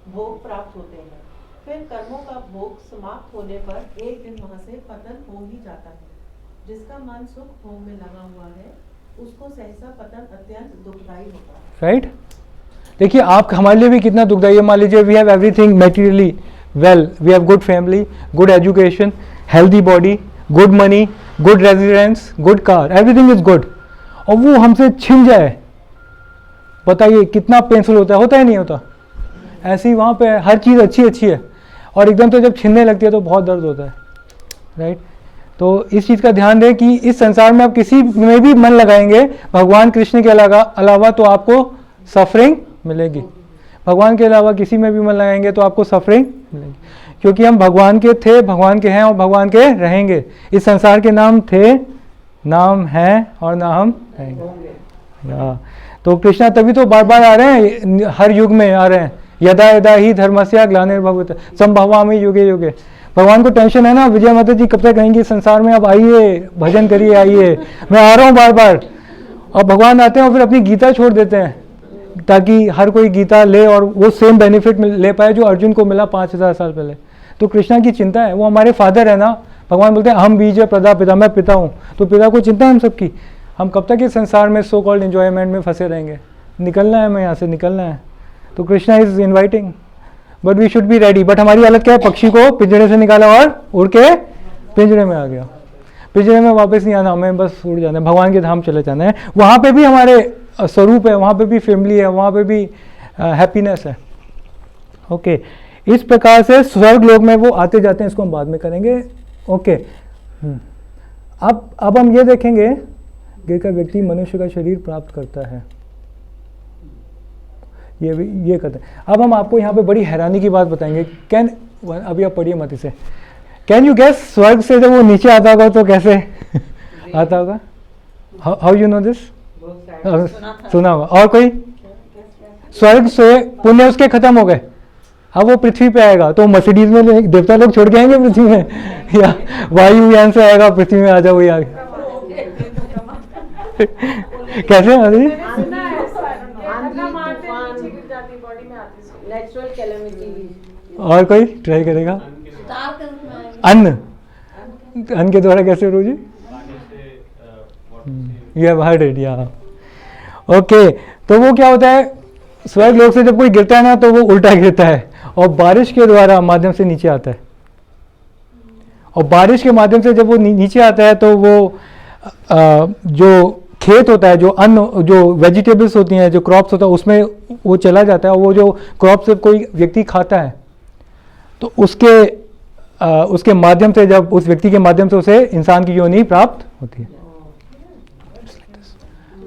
भोग प्राप्त होते हैं। फिर कर्मों का भोग समाप्त होने पर एक दिन वहाँ से पतन हो ही जाता है। जिसका मन सुख भोग में लगा हुआ है उसको सहसा पतन अत्यंत दुखदायी होता है। राइट। देखिए आप हमारे लिए भी कितना दुखदायी है। मान लीजिए we have everything materially well, we have good family, good education, healthy body, good money, good residence, good car, everything is good, और वो हमसे छिन जाए, बताइए कितना पेंसिल होता है नहीं होता? ऐसे ही वहाँ पे हर चीज़ अच्छी अच्छी है और एकदम तो जब छीनने लगती है तो बहुत दर्द होता है। राइट, तो इस चीज़ का ध्यान दें कि इस संसार में आप किसी में भी मन लगाएंगे भगवान कृष्ण के अलावा तो आपको सफरिंग मिलेगी। भगवान के अलावा किसी में भी मन लगाएंगे तो आपको सफरिंग मिलेगी, क्योंकि हम भगवान के थे, भगवान के हैं और भगवान के रहेंगे। इस संसार के नाम थे, नाम हैं और ना हम रहेंगे। तो कृष्णा तभी तो बार बार आ रहे हैं, हर युग में आ रहे हैं। यदा यदा ही धर्मस्य ग्लानिर्भवति संभवामि युगे युगे। भगवान को टेंशन है ना, विजय माता जी कब तक कहेंगी संसार में, अब आइए भजन करिए, आइए मैं आ रहा हूँ बार बार। और भगवान आते हैं और फिर अपनी गीता छोड़ देते हैं ताकि हर कोई गीता ले और वो सेम बेनिफिट ले पाए जो अर्जुन को मिला 5000 साल पहले। तो कृष्णा की चिंता है, वो हमारे फादर है ना। भगवान बोलते हैं हम बीज प्रदा पिता, मैं पिता हूँ, तो पिता को चिंता है हम सबकी। हम कब तक इस संसार में सो कॉल्ड एंजॉयमेंट में फंसे रहेंगे? निकलना है, हमें यहाँ से निकलना है। तो Krishna is inviting, but we should be ready. But हमारी हालत क्या है? पक्षी को पिंजरे से निकाला और उड़ के पिंजरे में आ गया। पिंजरे में वापस नहीं आना, हमें बस उड़ जाना है, भगवान के धाम चले जाना है। वहाँ पे भी हमारे स्वरूप है, वहाँ पे भी फैमिली है, वहाँ पे भी हैप्पीनेस है। ओके, इस प्रकार से स्वर्ग लोक में वो आते जाते हैं, इसको हम बाद में करेंगे। ओके, अब हम ये देखेंगे गिर का व्यक्ति मनुष्य का शरीर प्राप्त करता है, ये कहते हैं। अब हम आपको यहाँ पे बड़ी हैरानी की बात बताएंगे। अभी आप पढ़िए मत इसे। कैन यू गेस, स्वर्ग से जब वो नीचे आता होगा तो कैसे आता होगा? How you know this? सुना होगा। और कोई? स्वर्ग से पुण्य उसके खत्म हो गए, अब वो पृथ्वी पे आएगा तो मर्सिडीज में देवता लोग छोड़ के आएंगे पृथ्वी में, या वायुयान से आएगा पृथ्वी में, आ जाओ ये आगे। कैसे और कोई ट्राई करेगा? अन्न के द्वारा कैसे रोजी? यू हैव हर्ड इट, या ओके। तो वो क्या होता है, स्वर्ग लोक से जब कोई गिरता है ना तो वो उल्टा गिरता है और बारिश के द्वारा माध्यम से नीचे आता है। और बारिश के माध्यम से जब वो नीचे आता है तो वो जो खेत होता है, जो अन्न, जो वेजिटेबल्स होती हैं, जो क्रॉप्स होता है, उसमें वो चला जाता है, और वो जो क्रॉप से कोई व्यक्ति खाता है तो उसके माध्यम से, जब उस व्यक्ति के माध्यम से उसे इंसान की योनि प्राप्त होती है।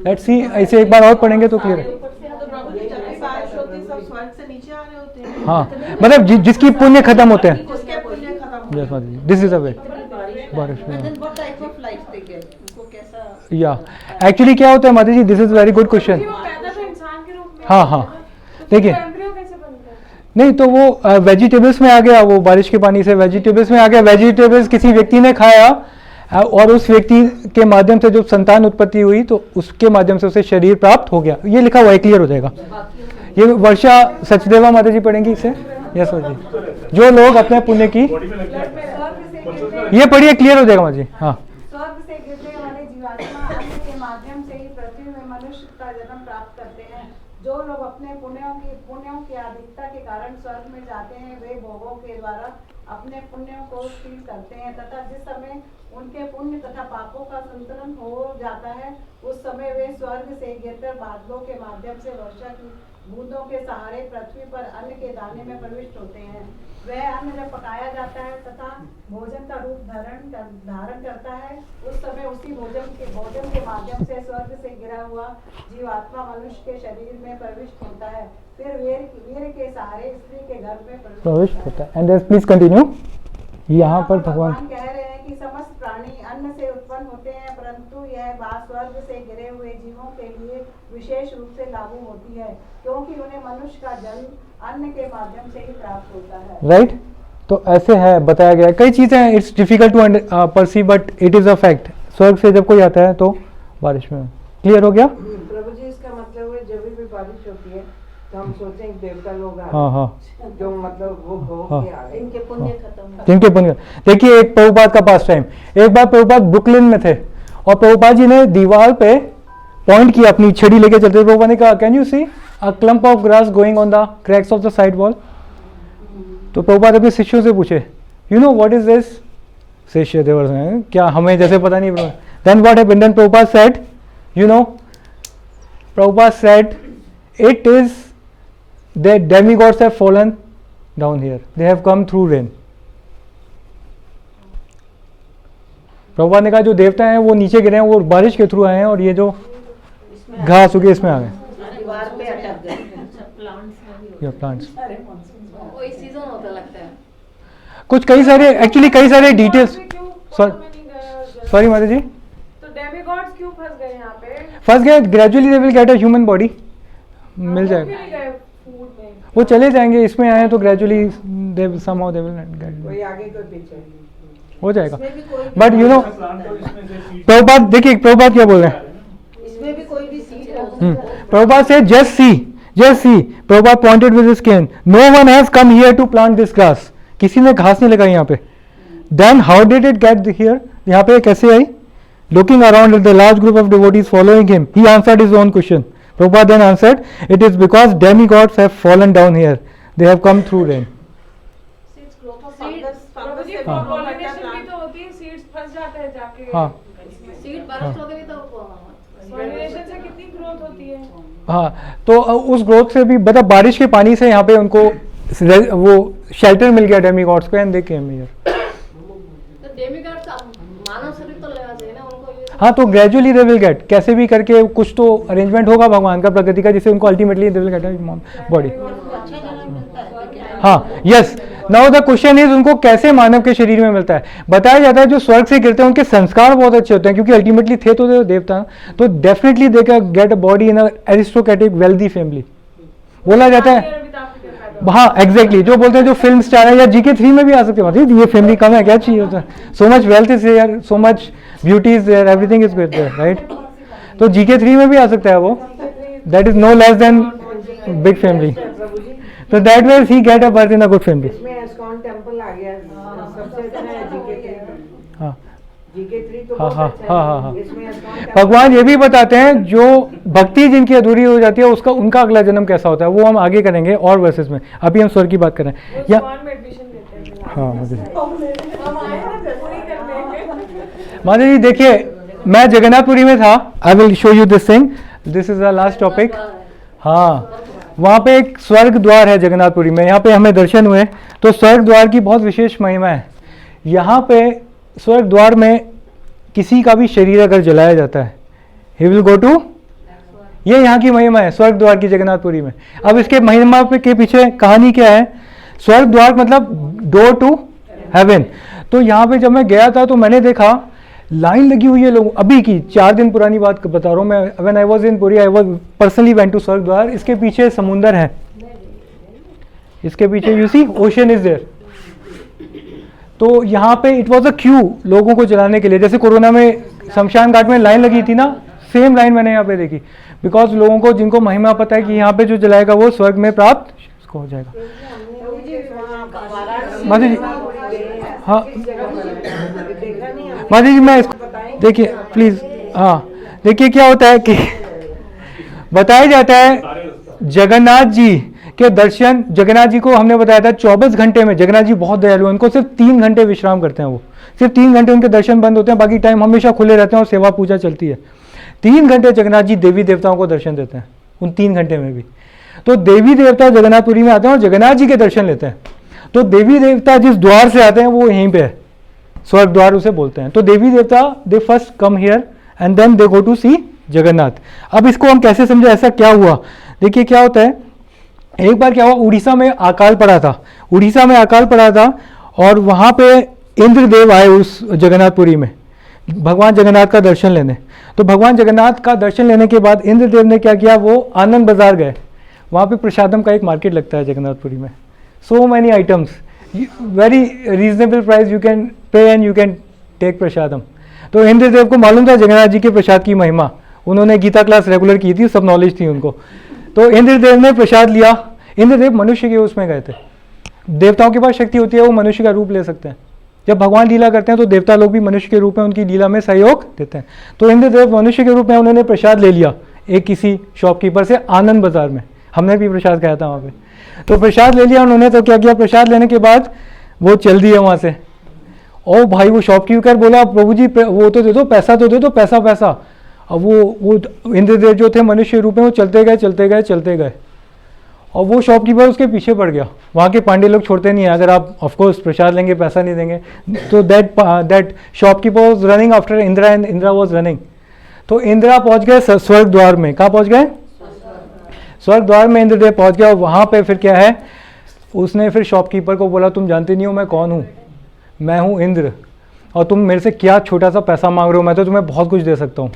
लेट्स सी, ऐसे एक बार और पढ़ेंगे तो क्लियर है। तो प्रभु जी जब भी बारिश होती है सब स्वर्ग से नीचे आ रहे होते हैं। हाँ, मतलब जिसकी पुण्य खत्म होते हैं। जिसके पुण्य खत्म यस माता जी, दिस इज अ वे बारिश में। And then what type of life they get? उनको कैसा? या एक्चुअली क्या होता है माता जी, this is very good question. क्योंकि वो पैदा तो इंसान के रूप में हाँ, होता है हाँ। ना, तो देखिए। फिर एम्ब्रियो कैसे बनता है? नहीं तो वो वेजिटेबल्स में आ गया, वो बारिश के पानी से वेजिटेबल्स में आ गया। वेजिटेबल्स किसी व्यक्ति ने खाया और उस व्यक्ति के माध्यम से जो संतान उत्पत्ति हुई तो उसके माध्यम से उसे शरीर प्राप्त हो गया। ये लिखा हुआ है, क्लियर हो जाएगा। ये वर्षा सचदेवा माता जी पढ़ेंगे इसे। यस माता जी, जो लोग अपने पुण्य की, ये पढ़िए, क्लियर हो जाएगा माता जी। हाँ, स्वर्ग से गिरने वाले जीवात्मा अन्न के माध्यम से ही पृथ्वी में मनुष्य का जन्म प्राप्त करते हैं। जो लोग अपने पुण्यों की अधिकता के कारण स्वर्ग में जाते हैं, वे भोगों के द्वारा अपने पुण्यों को क्षीण करते हैं, तथा जिस समय उनके पुण्य तथा पापों का संतुलन हो जाता है, उस समय वे स्वर्ग से गिरकर बादलों के माध्यम से वर्षा की बूंदों के सहारे पृथ्वी पर अन्न के दाने में प्रविष्ट होते हैं। वह अन्न जब पकाया जाता है तथा भोजन का रूप धारण करता है, उस समय उसी भोजन के माध्यम से स्वर्ग से गिरा हुआ जीवात्मा मनुष्य के शरीर में प्रविष्ट होता है, फिर वीर के सहारे स्त्री के गर्भ में प्रविष्ट होता है। And please continue. यहाँ पर भगवान कह रहे हैं कि समस्त प्राणी अन्न से उत्पन्न होते हैं, परंतु यह बात स्वर्ग से गिरे हुए जीवों के लिए विशेष रूप से लागू होती है, क्योंकि उन्हें मनुष्य का जन्म अन्न के माध्यम से ही प्राप्त होता है। राइट, तो ऐसे है, बताया गया है। कई चीजें it's difficult to perceive but it is a fact. स्वर्ग से जब कोई आता है तो बारिश में, क्लियर हो गया। प्रभु जी, इसका मतलब है जब भी बारिश होती है तो हम सोचें कि देवता लोग आ हाँ, हाँ, जो मतलब वो भोग हाँ। के आ गए। इनके पुण्य खत्म हो। जिनके पुण्य, देखिए एक प्रभुपाद का पास टाइम, एक बार प्रभुपाद ब्रुकलिन में थे और प्रभुपाद जी ने दीवार पे पॉइंट किया, अपनी छड़ी लेके चलते थे। प्रभुपाद ने कहा, can you see a clump of grass going on the cracks of the side wall. तो प्रभुपाद अपने शिष्यों से पूछे, you know what is this. शिष्य देवर क्या हमें जैसे पता नहीं। Then what happened, then Prabhupada said, you know, Prabhupada said it is that demigods have fallen down here, they have come through rain। Prabhupada ने कहा जो देवता हैं वो नीचे गिरे हैं, वो बारिश के थ्रू आए हैं, और ये जो घास उगे इसमें आ गए। दीवार पे अटक गए। ये प्लांट्स वही सीजन होता लगता है। कुछ कई सारे एक्चुअली कई सारे डिटेल्स। क्यों में नहीं गया? सॉरी माता जी, तो डेमिगॉड्स क्यों फंस गए यहाँ पे? फर्स्ट गए, gradually they will get a human body, मिल वो जाएगा। क्यों नहीं गए फूड में? वो चले जाएंगे, इसमें आए तो gradually they somehow they will gate, कोई आगे कोई पीछे। हो जाएगा। इसमें भी कोई बट यू नो, प्रभुपाद देखिए प्रभुपाद क्या बोल रहे हैं। इसमें भी कोई भी सीड हो। Prabhupada said, just see. Prabhupada pointed with his cane. No one has come here to plant this grass. किसी ने घास नहीं लगाई यहाँ पे. Then how did it get here? यहाँ पे कैसे आई? Looking around at the large group of devotees following him, he answered his own question. Prabhupada then answered, it is because demigods have fallen down here. They have come through rain. Seeds growth of Seeds, fungus प्रभु जी, से हाँ। pollination भी तो होती है, seeds फंस जाते हैं जाके। हाँ। सीड बरस लोगे भी तो Pollination से कितनी growth होती है? हाँ, तो उस ग्रोथ से भी मतलब बारिश के पानी से यहाँ पे उनको वो शेल्टर मिल गया डेमीगॉड्स को, एंड दे केम हियर। तो डेमिगॉड्स मानव शरीर तो लेना चाहिए ना उनको ये। हाँ, तो ग्रेजुअली दे विल गेट, कैसे भी करके कुछ तो अरेंजमेंट होगा भगवान का, प्रकृति का, जिससे उनको ultimately they will gate body. अच्छा जन्म मिलता है। हाँ, yes. Now the question is उनको कैसे मानव के शरीर में मिलता है। बताया जाता है जो स्वर्ग से गिरते हैं उनके संस्कार बहुत अच्छे होते हैं, क्योंकि अल्टीमेटली थे तो देवता, तो definitely they can get a body in a aristocratic wealthy family. बोला जाता है, हाँ एग्जैक्टली, जो बोलते हैं जो फिल्म स्टार है या GK3 में भी आ सकते हैं, मतलब ये फैमिली कम है, क्या चाहिए होता है। So much wealth is there, so much beauty is there, everything is good there, right. तो GK3 में भी आ सकता है वो, that is no less than big family. प्रभु जी, तो that way he get a birth in a good family. इसमें एस्कॉन टेम्पल आ गया, सबसे अच्छा है GK3। हाँ GK3 तो हाँ बहुत हाँ अच्छा हाँ है। हाँ हाँ। इसमें एस्कॉन टेम्पल भगवान ये भी बताते हैं जो भक्ति जिनकी अधूरी हो जाती है उसका उनका अगला जन्म कैसा होता है, वो हम आगे करेंगे और वर्सेस में। अभी हम स्वर्ग की बात कर रहे हैं या में एडमिशन देते हैं। हाँ मुझे हम आए हैं ना पूरी करने के। माता जी देखिए, मैं जगन्नाथपुरी में था, I will show you this thing, this is the last topic. हाँ, वहाँ पे एक स्वर्ग द्वार है जगन्नाथपुरी में, यहाँ पे हमें दर्शन हुए। तो स्वर्ग द्वार की बहुत विशेष महिमा है। यहाँ पे स्वर्ग द्वार में किसी का भी शरीर अगर जलाया जाता है, ही विल गो टू, ये यहाँ की महिमा है स्वर्ग द्वार की जगन्नाथपुरी में। अब इसके महिमा पे के पीछे कहानी क्या है? स्वर्ग द्वार मतलब डोर टू हेवन। तो यहाँ पे जब मैं गया था तो मैंने देखा लाइन लगी हुई है लोग, अभी की 4 दिन पुरानी बात बता रहा हूँ मैं। When I was in Puri I was personally went to Swarg Dwar. इसके पीछे समुंदर है, इसके पीछे you see ocean is there. तो यहाँ पे इट वाज अ क्यू लोगों को जलाने के लिए, जैसे कोरोना में शमशान घाट में लाइन लगी थी ना, सेम लाइन मैंने यहाँ पे देखी। बिकॉज लोगों को जिनको महिमा पता है कि यहाँ पे जो जलाएगा वो स्वर्ग में प्राप्त उसको हो जाएगा। माता जी, हाँ माता जी मैं इसको देखिए प्लीज। हाँ देखिए क्या होता है कि बताया जाता है जगन्नाथ जी के दर्शन, जगन्नाथ जी को हमने बताया था 24 घंटे में, जगन्नाथ जी बहुत दयालु हैं, उनको सिर्फ 3 घंटे विश्राम करते हैं, वो सिर्फ 3 घंटे उनके दर्शन बंद होते हैं, बाकी टाइम हमेशा खुले रहते हैं और सेवा पूजा चलती है। 3 घंटे जगन्नाथ जी देवी देवताओं को दर्शन देते हैं उन 3 घंटे में भी। तो देवी देवता जगन्नाथपुरी में आते हैं और जगन्नाथ जी के दर्शन लेते हैं। तो देवी देवता जिस द्वार से आते हैं वो यहीं पे है, स्वर्ग द्वार उसे बोलते हैं। तो देवी देवता they first come here and then they go to see Jagannath. अब इसको हम कैसे समझे, ऐसा क्या हुआ? देखिए क्या होता है, एक बार क्या हुआ, उड़ीसा में अकाल पड़ा था, उड़ीसा में अकाल पड़ा था और वहां पे इंद्रदेव आए उस जगन्नाथपुरी में भगवान जगन्नाथ का दर्शन लेने। तो भगवान जगन्नाथ का दर्शन लेने के बाद इंद्रदेव ने क्या किया, वो आनंद बाजार गए। वहाँ पे प्रसादम का एक मार्केट लगता है जगन्नाथपुरी में, so many items, very reasonable price, you can pay and you can take prasadam. तो इंद्रदेव को मालूम था जगन्नाथ जी के प्रसाद की महिमा, उन्होंने गीता क्लास रेगुलर की थी, सब नॉलेज थी उनको। तो इंद्रदेव ने प्रसाद लिया। इंद्रदेव मनुष्य के उसमें गए थे, देवताओं के पास शक्ति होती है, वो मनुष्य का रूप ले सकते हैं। जब भगवान लीला करते हैं तो देवता लोग भी मनुष्य के रूप में उनकी लीला में सहयोग देते हैं। तो इंद्रदेव मनुष्य के रूप में उन्होंने प्रसाद ले लिया एक किसी शॉपकीपर से आनंद बाजार में, हमने भी प्रसाद खाया था वहाँ पे। तो प्रसाद ले लिया उन्होंने, तो क्या किया, प्रसाद लेने के बाद वो चल दिए वहाँ से। ओ भाई, वो शॉपकीपर बोला प्रभु जी वो तो दे दो, पैसा तो दे दो, पैसा पैसा। अब वो इंद्रदेव जो थे मनुष्य रूप में, वो चलते गए चलते गए चलते गए और वो शॉपकीपर उसके पीछे पड़ गया। वहाँ के पांडे लोग छोड़ते नहीं है, अगर आप ऑफकोर्स प्रसाद लेंगे पैसा नहीं देंगे। तो that shopkeeper was running after Indira and Indira was running. तो इंद्रा पहुँच गए स्वर्ग द्वार में। कहाँ पहुँच गए? स्वर्ग द्वार में इंद्रदेव पहुँच गया। और वहाँ पे फिर क्या है, उसने फिर शॉपकीपर को बोला तुम जानते नहीं हो मैं कौन हूँ, मैं हूँ इंद्र, और तुम मेरे से क्या छोटा सा पैसा मांग रहे हो, मैं तो तुम्हें बहुत कुछ दे सकता हूँ।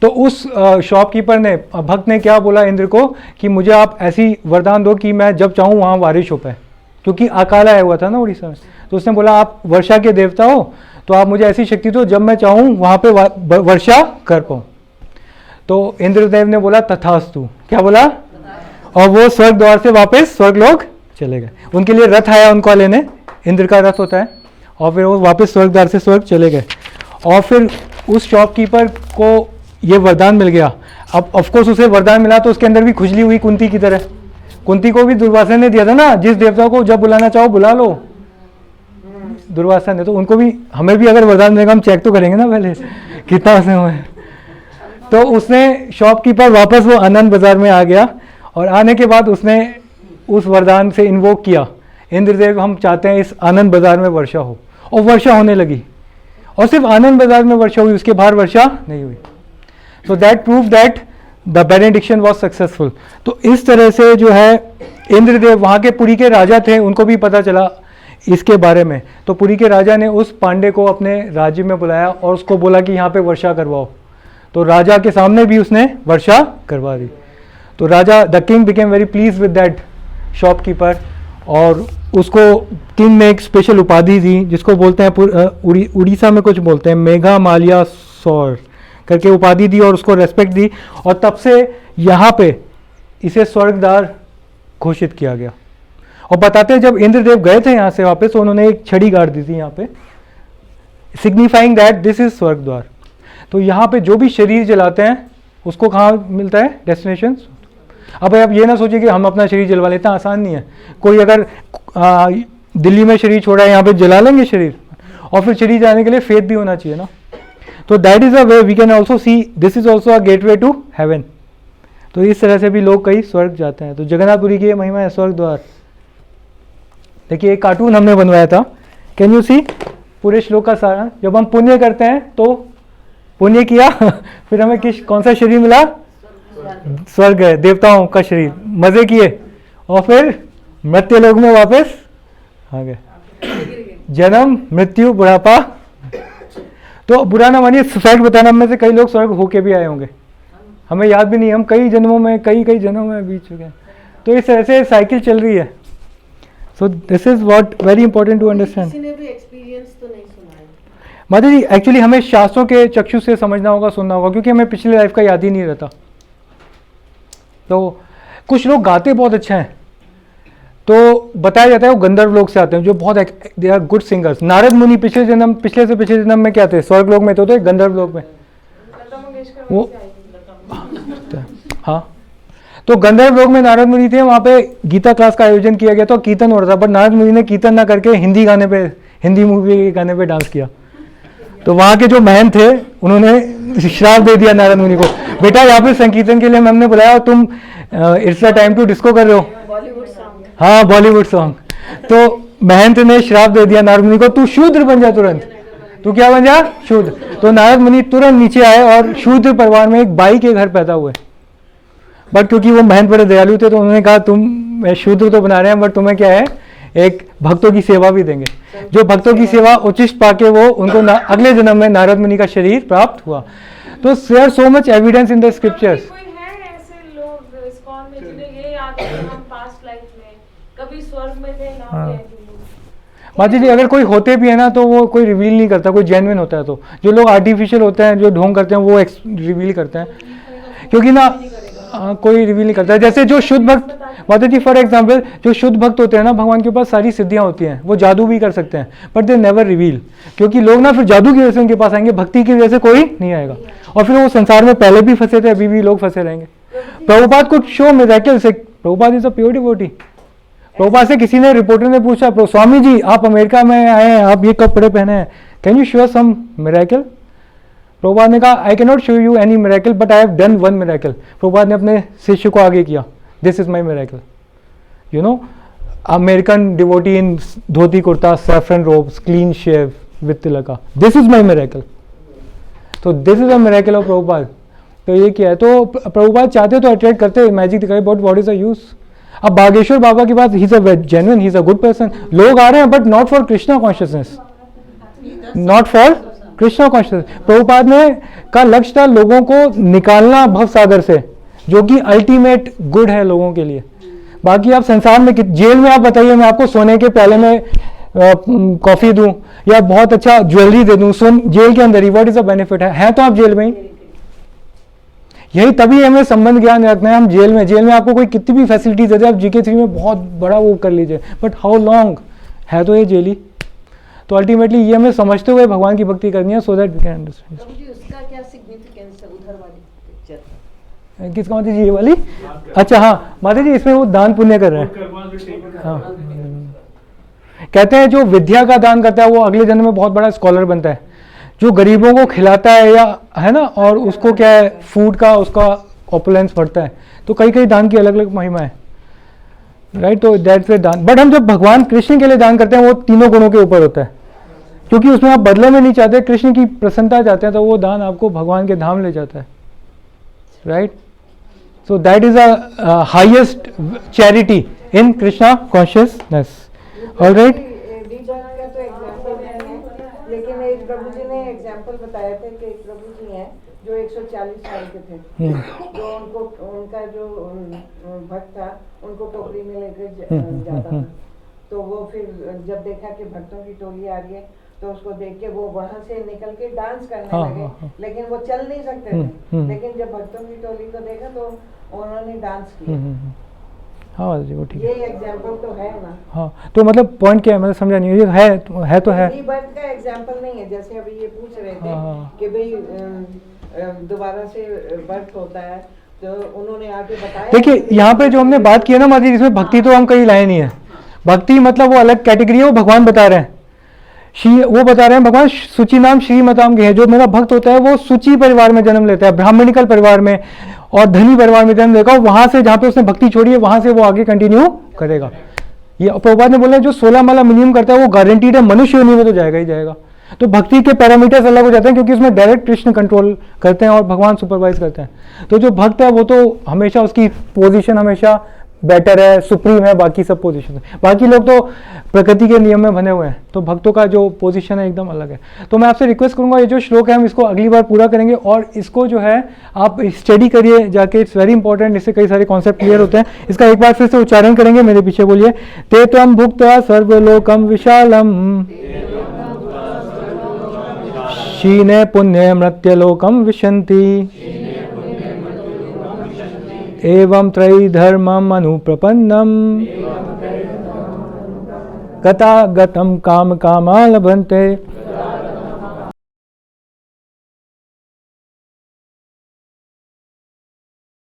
तो उस शॉपकीपर ने, भक्त ने क्या बोला इंद्र को कि मुझे आप ऐसी वरदान दो कि मैं जब चाहूँ वहाँ बारिश हो पाए, क्योंकि अकाल आया हुआ था ना उड़ीसा में। तो उसने बोला आप वर्षा के देवता हो, तो आप मुझे ऐसी शक्ति दो जब मैं चाहूँ वहाँ पे वर्षा कर पाऊँ। तो इंद्रदेव ने बोला तथास्तु। क्या बोला? और वो स्वर्ग द्वार से वापस स्वर्ग लोग चले गए। उनके लिए रथ आया उनको लेने, इंद्र का रथ होता है, और फिर वो वापस स्वर्ग द्वार से स्वर्ग चले गए। और फिर उस शॉपकीपर को ये वरदान मिल गया। अब ऑफकोर्स उसे वरदान मिला तो उसके अंदर भी खुजली हुई कुंती की तरह। कुंती को भी दुर्वासा ने दिया था ना, जिस देवता को जब बुलाना चाहो बुला लो, दुर्वासा ने। तो उनको भी, हमें भी अगर वरदान मिलेगा हम चेक तो करेंगे ना पहले कितना उसने हुआ है। तो उसने शॉपकीपर वापस वो आनंद बाजार में आ गया, और आने के बाद उसने उस वरदान से इन्वोक किया, इंद्रदेव हम चाहते हैं इस आनंद बाजार में वर्षा हो, और वर्षा होने लगी। और सिर्फ आनंद बाजार में वर्षा हुई, उसके बाहर वर्षा नहीं हुई। So that prove that the benediction was successful. तो इस तरह से जो है इंद्रदेव, वहाँ के पुरी के राजा थे, उनको भी पता चला इसके बारे में। तो पुरी के राजा ने उस पांडे को अपने राज्य में बुलाया और उसको बोला कि यहाँ पे वर्षा करवाओ। तो राजा के सामने भी उसने वर्षा करवा दी। तो राजा, the king became very please with that shopkeeper, और उसको किंग ने एक स्पेशल उपाधि दी जिसको बोलते हैं उड़ीसा में कुछ बोलते हैं मेघा मालिया सौर करके उपाधि दी, और उसको रेस्पेक्ट दी। और तब से यहाँ पे इसे स्वर्गद्वार घोषित किया गया। और बताते हैं जब इंद्रदेव गए थे यहाँ से वापस, तो उन्होंने एक छड़ी गाड़ दी थी यहाँ पे, सिग्निफाइंग दैट दिस इज स्वर्गद्वार। तो यहाँ पे जो भी शरीर जलाते हैं उसको कहाँ मिलता है? डेस्टिनेशन। अब आप ये ना सोचिए कि हम अपना शरीर जलवा लेते हैं, आसान नहीं है। कोई अगर दिल्ली में शरीर छोड़ा है, यहाँ पे जला लेंगे शरीर, और फिर शरीर जाने के लिए फेथ भी होना चाहिए ना। तो that is a way we can also see this is also a gateway to heaven. तो इस तरह से भी लोग कई स्वर्ग जाते हैं। तो जगन्नाथपुरी की ये महिमा है, स्वर्ग द्वार। देखिए एक कार्टून हमने बनवाया था, कैन यू सी पूरे श्लोक का सारा। जब हम पुण्य करते हैं तो पुण्य किया फिर हमें कौन सा शरीर मिला? स्वर्ग है, देवताओं का शरीर, मजे किए और फिर मृत्यु लोक में वापस आ गए। जन्म, मृत्यु, बुढ़ापा। तो बुरा ना मानिए, फैक्ट बताना, में से कई लोग स्वर्ग होके भी आए होंगे, हमें याद भी नहीं, हम कई जन्मों में कई जन्मों में बीत चुके हैं। तो इस तरह से साइकिल चल रही है। So this is what very important to understand. किसी ने भी एक्सपीरियंस तो नहीं सुना है माता जी, एक्चुअली हमें शास्त्रों के चक्षु से समझना होगा, सुनना होगा, क्योंकि हमें पिछली लाइफ का याद ही नहीं रहता। तो कुछ लोग गाते बहुत अच्छा हैं, तो बताया जाता है वो गंधर्व लोक से आते हैं, जो बहुत they are good singers. Narada Muni पिछले से पिछले जन्म में क्या थे? स्वर्ग लोक में तो गंधर्व लोक में वो, हाँ। तो गंधर्व लोक में नारद मुनि थे, वहाँ पे गीता क्लास का आयोजन किया गया, तो कीर्तन हो रहा था, बट नारद मुनि ने कीर्तन ना करके हिंदी मूवी के गाने पे डांस किया। तो वहाँ के जो महंत थे उन्होंने श्राप दे दिया नारद मुनि को, बेटा यहाँ पे संकीर्तन के लिए हमने बुलाया, तुम it's the time to disco कर रहे हो। हाँ, बॉलीवुड सॉन्ग। तो महंत ने श्राप दे दिया नारद मुनि को, तू शूद्र बन जा तुरंत। तू क्या बन जा? शूद्र। तो नारद मुनि तुरंत नीचे आए और शूद्र परिवार में एक बाई के घर पैदा हुए। बट क्योंकि वो महंत बड़े दयालु थे, तो उन्होंने कहा तुम शूद्र तो बना रहे हैं, बट तुम्हें क्या है, एक भक्तों की सेवा भी देंगे। जो भक्तों की सेवा उचिष्ट पाके वो उनको अगले जन्म में नारद मुनि का शरीर प्राप्त हुआ। तो there so much evidence in the scriptures. कोई है ऐसे लोग इस्कॉन में जिन्हें ये याद है कि हम पास्ट लाइफ में कभी स्वर्ग में थे ना? माता जी, अगर कोई होते भी है ना, तो वो कोई रिवील नहीं करता, कोई जेन्युइन होता है। तो जो लोग आर्टिफिशियल होते हैं, जो ढोंग करते हैं, वो रिवील करते हैं, क्योंकि ना कोई रिवील नहीं करता है। जैसे जो शुद्ध भक्त, माता जी फॉर एग्जाम्पल, जो शुद्ध भक्त होते हैं ना, भगवान के पास सारी सिद्धियां होती हैं, वो जादू भी कर सकते हैं, बट दे नेवर रिवील, क्योंकि लोग ना फिर जादू की वजह से उनके पास आएंगे, भक्ति की वजह से कोई नहीं आएगा, और फिर वो संसार में पहले भी फंसे थे, अभी भी लोग फंसे रहेंगे। प्रभुपाद को शो मिरेकल से, Prabhupada is a pure devotee. Prabhupada से किसी ने, रिपोर्टर ने पूछा, स्वामी जी आप अमेरिका में आए हैं, आप ये कपड़े पहने हैं, can you show some miracle? Prabhupada ने कहा, I can not show you any miracle, but I have done one miracle. Prabhupada ने अपने शिष्य को आगे किया, this is my miracle. You know, American devotee in dhoti kurta, saffron robes, clean shave with tilaka, this is my miracle. तो this is a miracle of Prabhupada. तो ये क्या है? तो प्रभुपाद चाहते तो अट्रैक्ट करते, मैजिक दिखाए, but what is the use? अब बागेश्वर बाबा के पास, he is a genuine, he is a good person, लोग आ रहे हैं, but not for Krishna consciousness, not for Krishna consciousness. Prabhupada ने का लक्ष्य था लोगों को निकालना भव सागर से, जो कि अल्टीमेट गुड है लोगों के लिए। बाकी आप संसार में, जेल में आप बताइए, मैं आपको सोने के प्याले में कॉफी दूं या बहुत अच्छा ज्वेलरी दे दूं, जेल के अंदर ही, व्हाट इज द बेनिफिट है तो आप जेल में ही। यही तभी हमें संबंध ज्ञान रखना है। हम जेल में आपको कोई कितनी भी फैसिलिटीज दे दे, आप जीके 3 में बहुत बड़ा वो कर लीजिए, बट हाउ लॉन्ग है तो ये जेल ही। तो अल्टीमेटली ये हमें समझते हुए भगवान की भक्ति करनी है, so that we can understand. प्रभु जी, उसका क्या सिग्निफिकेंस है उधर वाली पिक्चर? किसका माता जी? ये वाली? अच्छा हाँ माता जी, इसमें वो दान पुण्य कर रहे हैं। हाँ, कहते हैं जो विद्या का दान करता है वो अगले जन्म में बहुत बड़ा स्कॉलर बनता है। जो गरीबों को खिलाता है, या है ना, और उसको क्या है, फूड का उसका ऑपुलेंस बढ़ता है। तो कई दान की अलग अलग महिमा है, राइट? तो दैट्स वे दान। बट हम जब भगवान कृष्ण के लिए दान करते हैं, वो तीनों गुणों के ऊपर होता है, क्योंकि उसमें आप बदले में नहीं चाहते, कृष्ण की प्रसन्नता चाहते हैं, तो वो दान आपको भगवान के धाम ले जाता है, right? So that is a highest charity in Krishna consciousness. Alright, लेकिन एक प्रभु जी ने एग्जाम्पल बताया था कि एक प्रभु जी हैं जो 140 साल के थे, जो उनका जो भक्त था उनको टोकरी में लेकर जाता था। तो वो फिर जब देखा कि भक्तों की टोली आ रही है, तो उसको देख के वो वहां से निकल के डांस करने लगे, लेकिन वो चल नहीं सकते थे। लेकिन जब भक्तों की टोली को देखा तो उन्होंने डांस किया। हाँ जी, वो ठीक है। ये एग्जाम्पल तो है ना। हाँ, तो मतलब पॉइंट क्या है, मतलब समझा नहीं, ये है तो है। रीबर्थ का एग्जाम्पल नहीं है, जैसे अभी ये पूछ रहे थे कि भाई दोबारा से बर्थ होता है, तो उन्होंने आगे बताया। देखिए यहाँ पे जो हमने बात की है ना माता जी, इसमें भक्ति तो हम कहीं लाए नहीं है। भक्ति मतलब वो अलग कैटेगरी है, वो भगवान बता रहे हैं। वो बता रहे हैं भगवान शुचि नाम श्रीमताम के है, जो मेरा भक्त होता है वो शुचि परिवार में जन्म लेता है, ब्राह्मणिकल परिवार में और धनी परिवार में जन्म लेगा, वहां से जहां पे उसने भक्ति छोड़ी है वहां से वो आगे कंटिन्यू करेगा। ये प्रभुपाद ने बोला जो 16 माला मिनिमम करता है वो गारंटीड है, मनुष्य योनि में तो जाएगा ही जाएगा। तो भक्ति के पैरामीटर्स अलग हो जाते हैं क्योंकि उसमें डायरेक्ट कृष्ण कंट्रोल करते हैं और भगवान सुपरवाइज करते हैं। तो जो भक्त है वो तो हमेशा उसकी पोजीशन हमेशा बेटर है, सुप्रीम है बाकी सब पोजीशन। बाकी लोग तो प्रकृति के नियम में बने हुए हैं, तो भक्तों का जो पोजीशन है एकदम अलग है। तो मैं आपसे रिक्वेस्ट करूंगा ये जो श्लोक है हम इसको अगली बार पूरा करेंगे और इसको जो है आप स्टडी करिए जाके, इट्स वेरी इंपॉर्टेंट, इससे कई सारे कॉन्सेप्ट क्लियर होते हैं। इसका एक बार फिर से उच्चारण करेंगे, मेरे पीछे बोलिए। ते त्वं भुक्त्वा सर्वलोकम विशालम क्षीणे पुण्य मृत्यलोकम विशन्ति एवं त्रैधर्मम् अनुप्रपन्नम् गता गतम काम कामा लभन्ते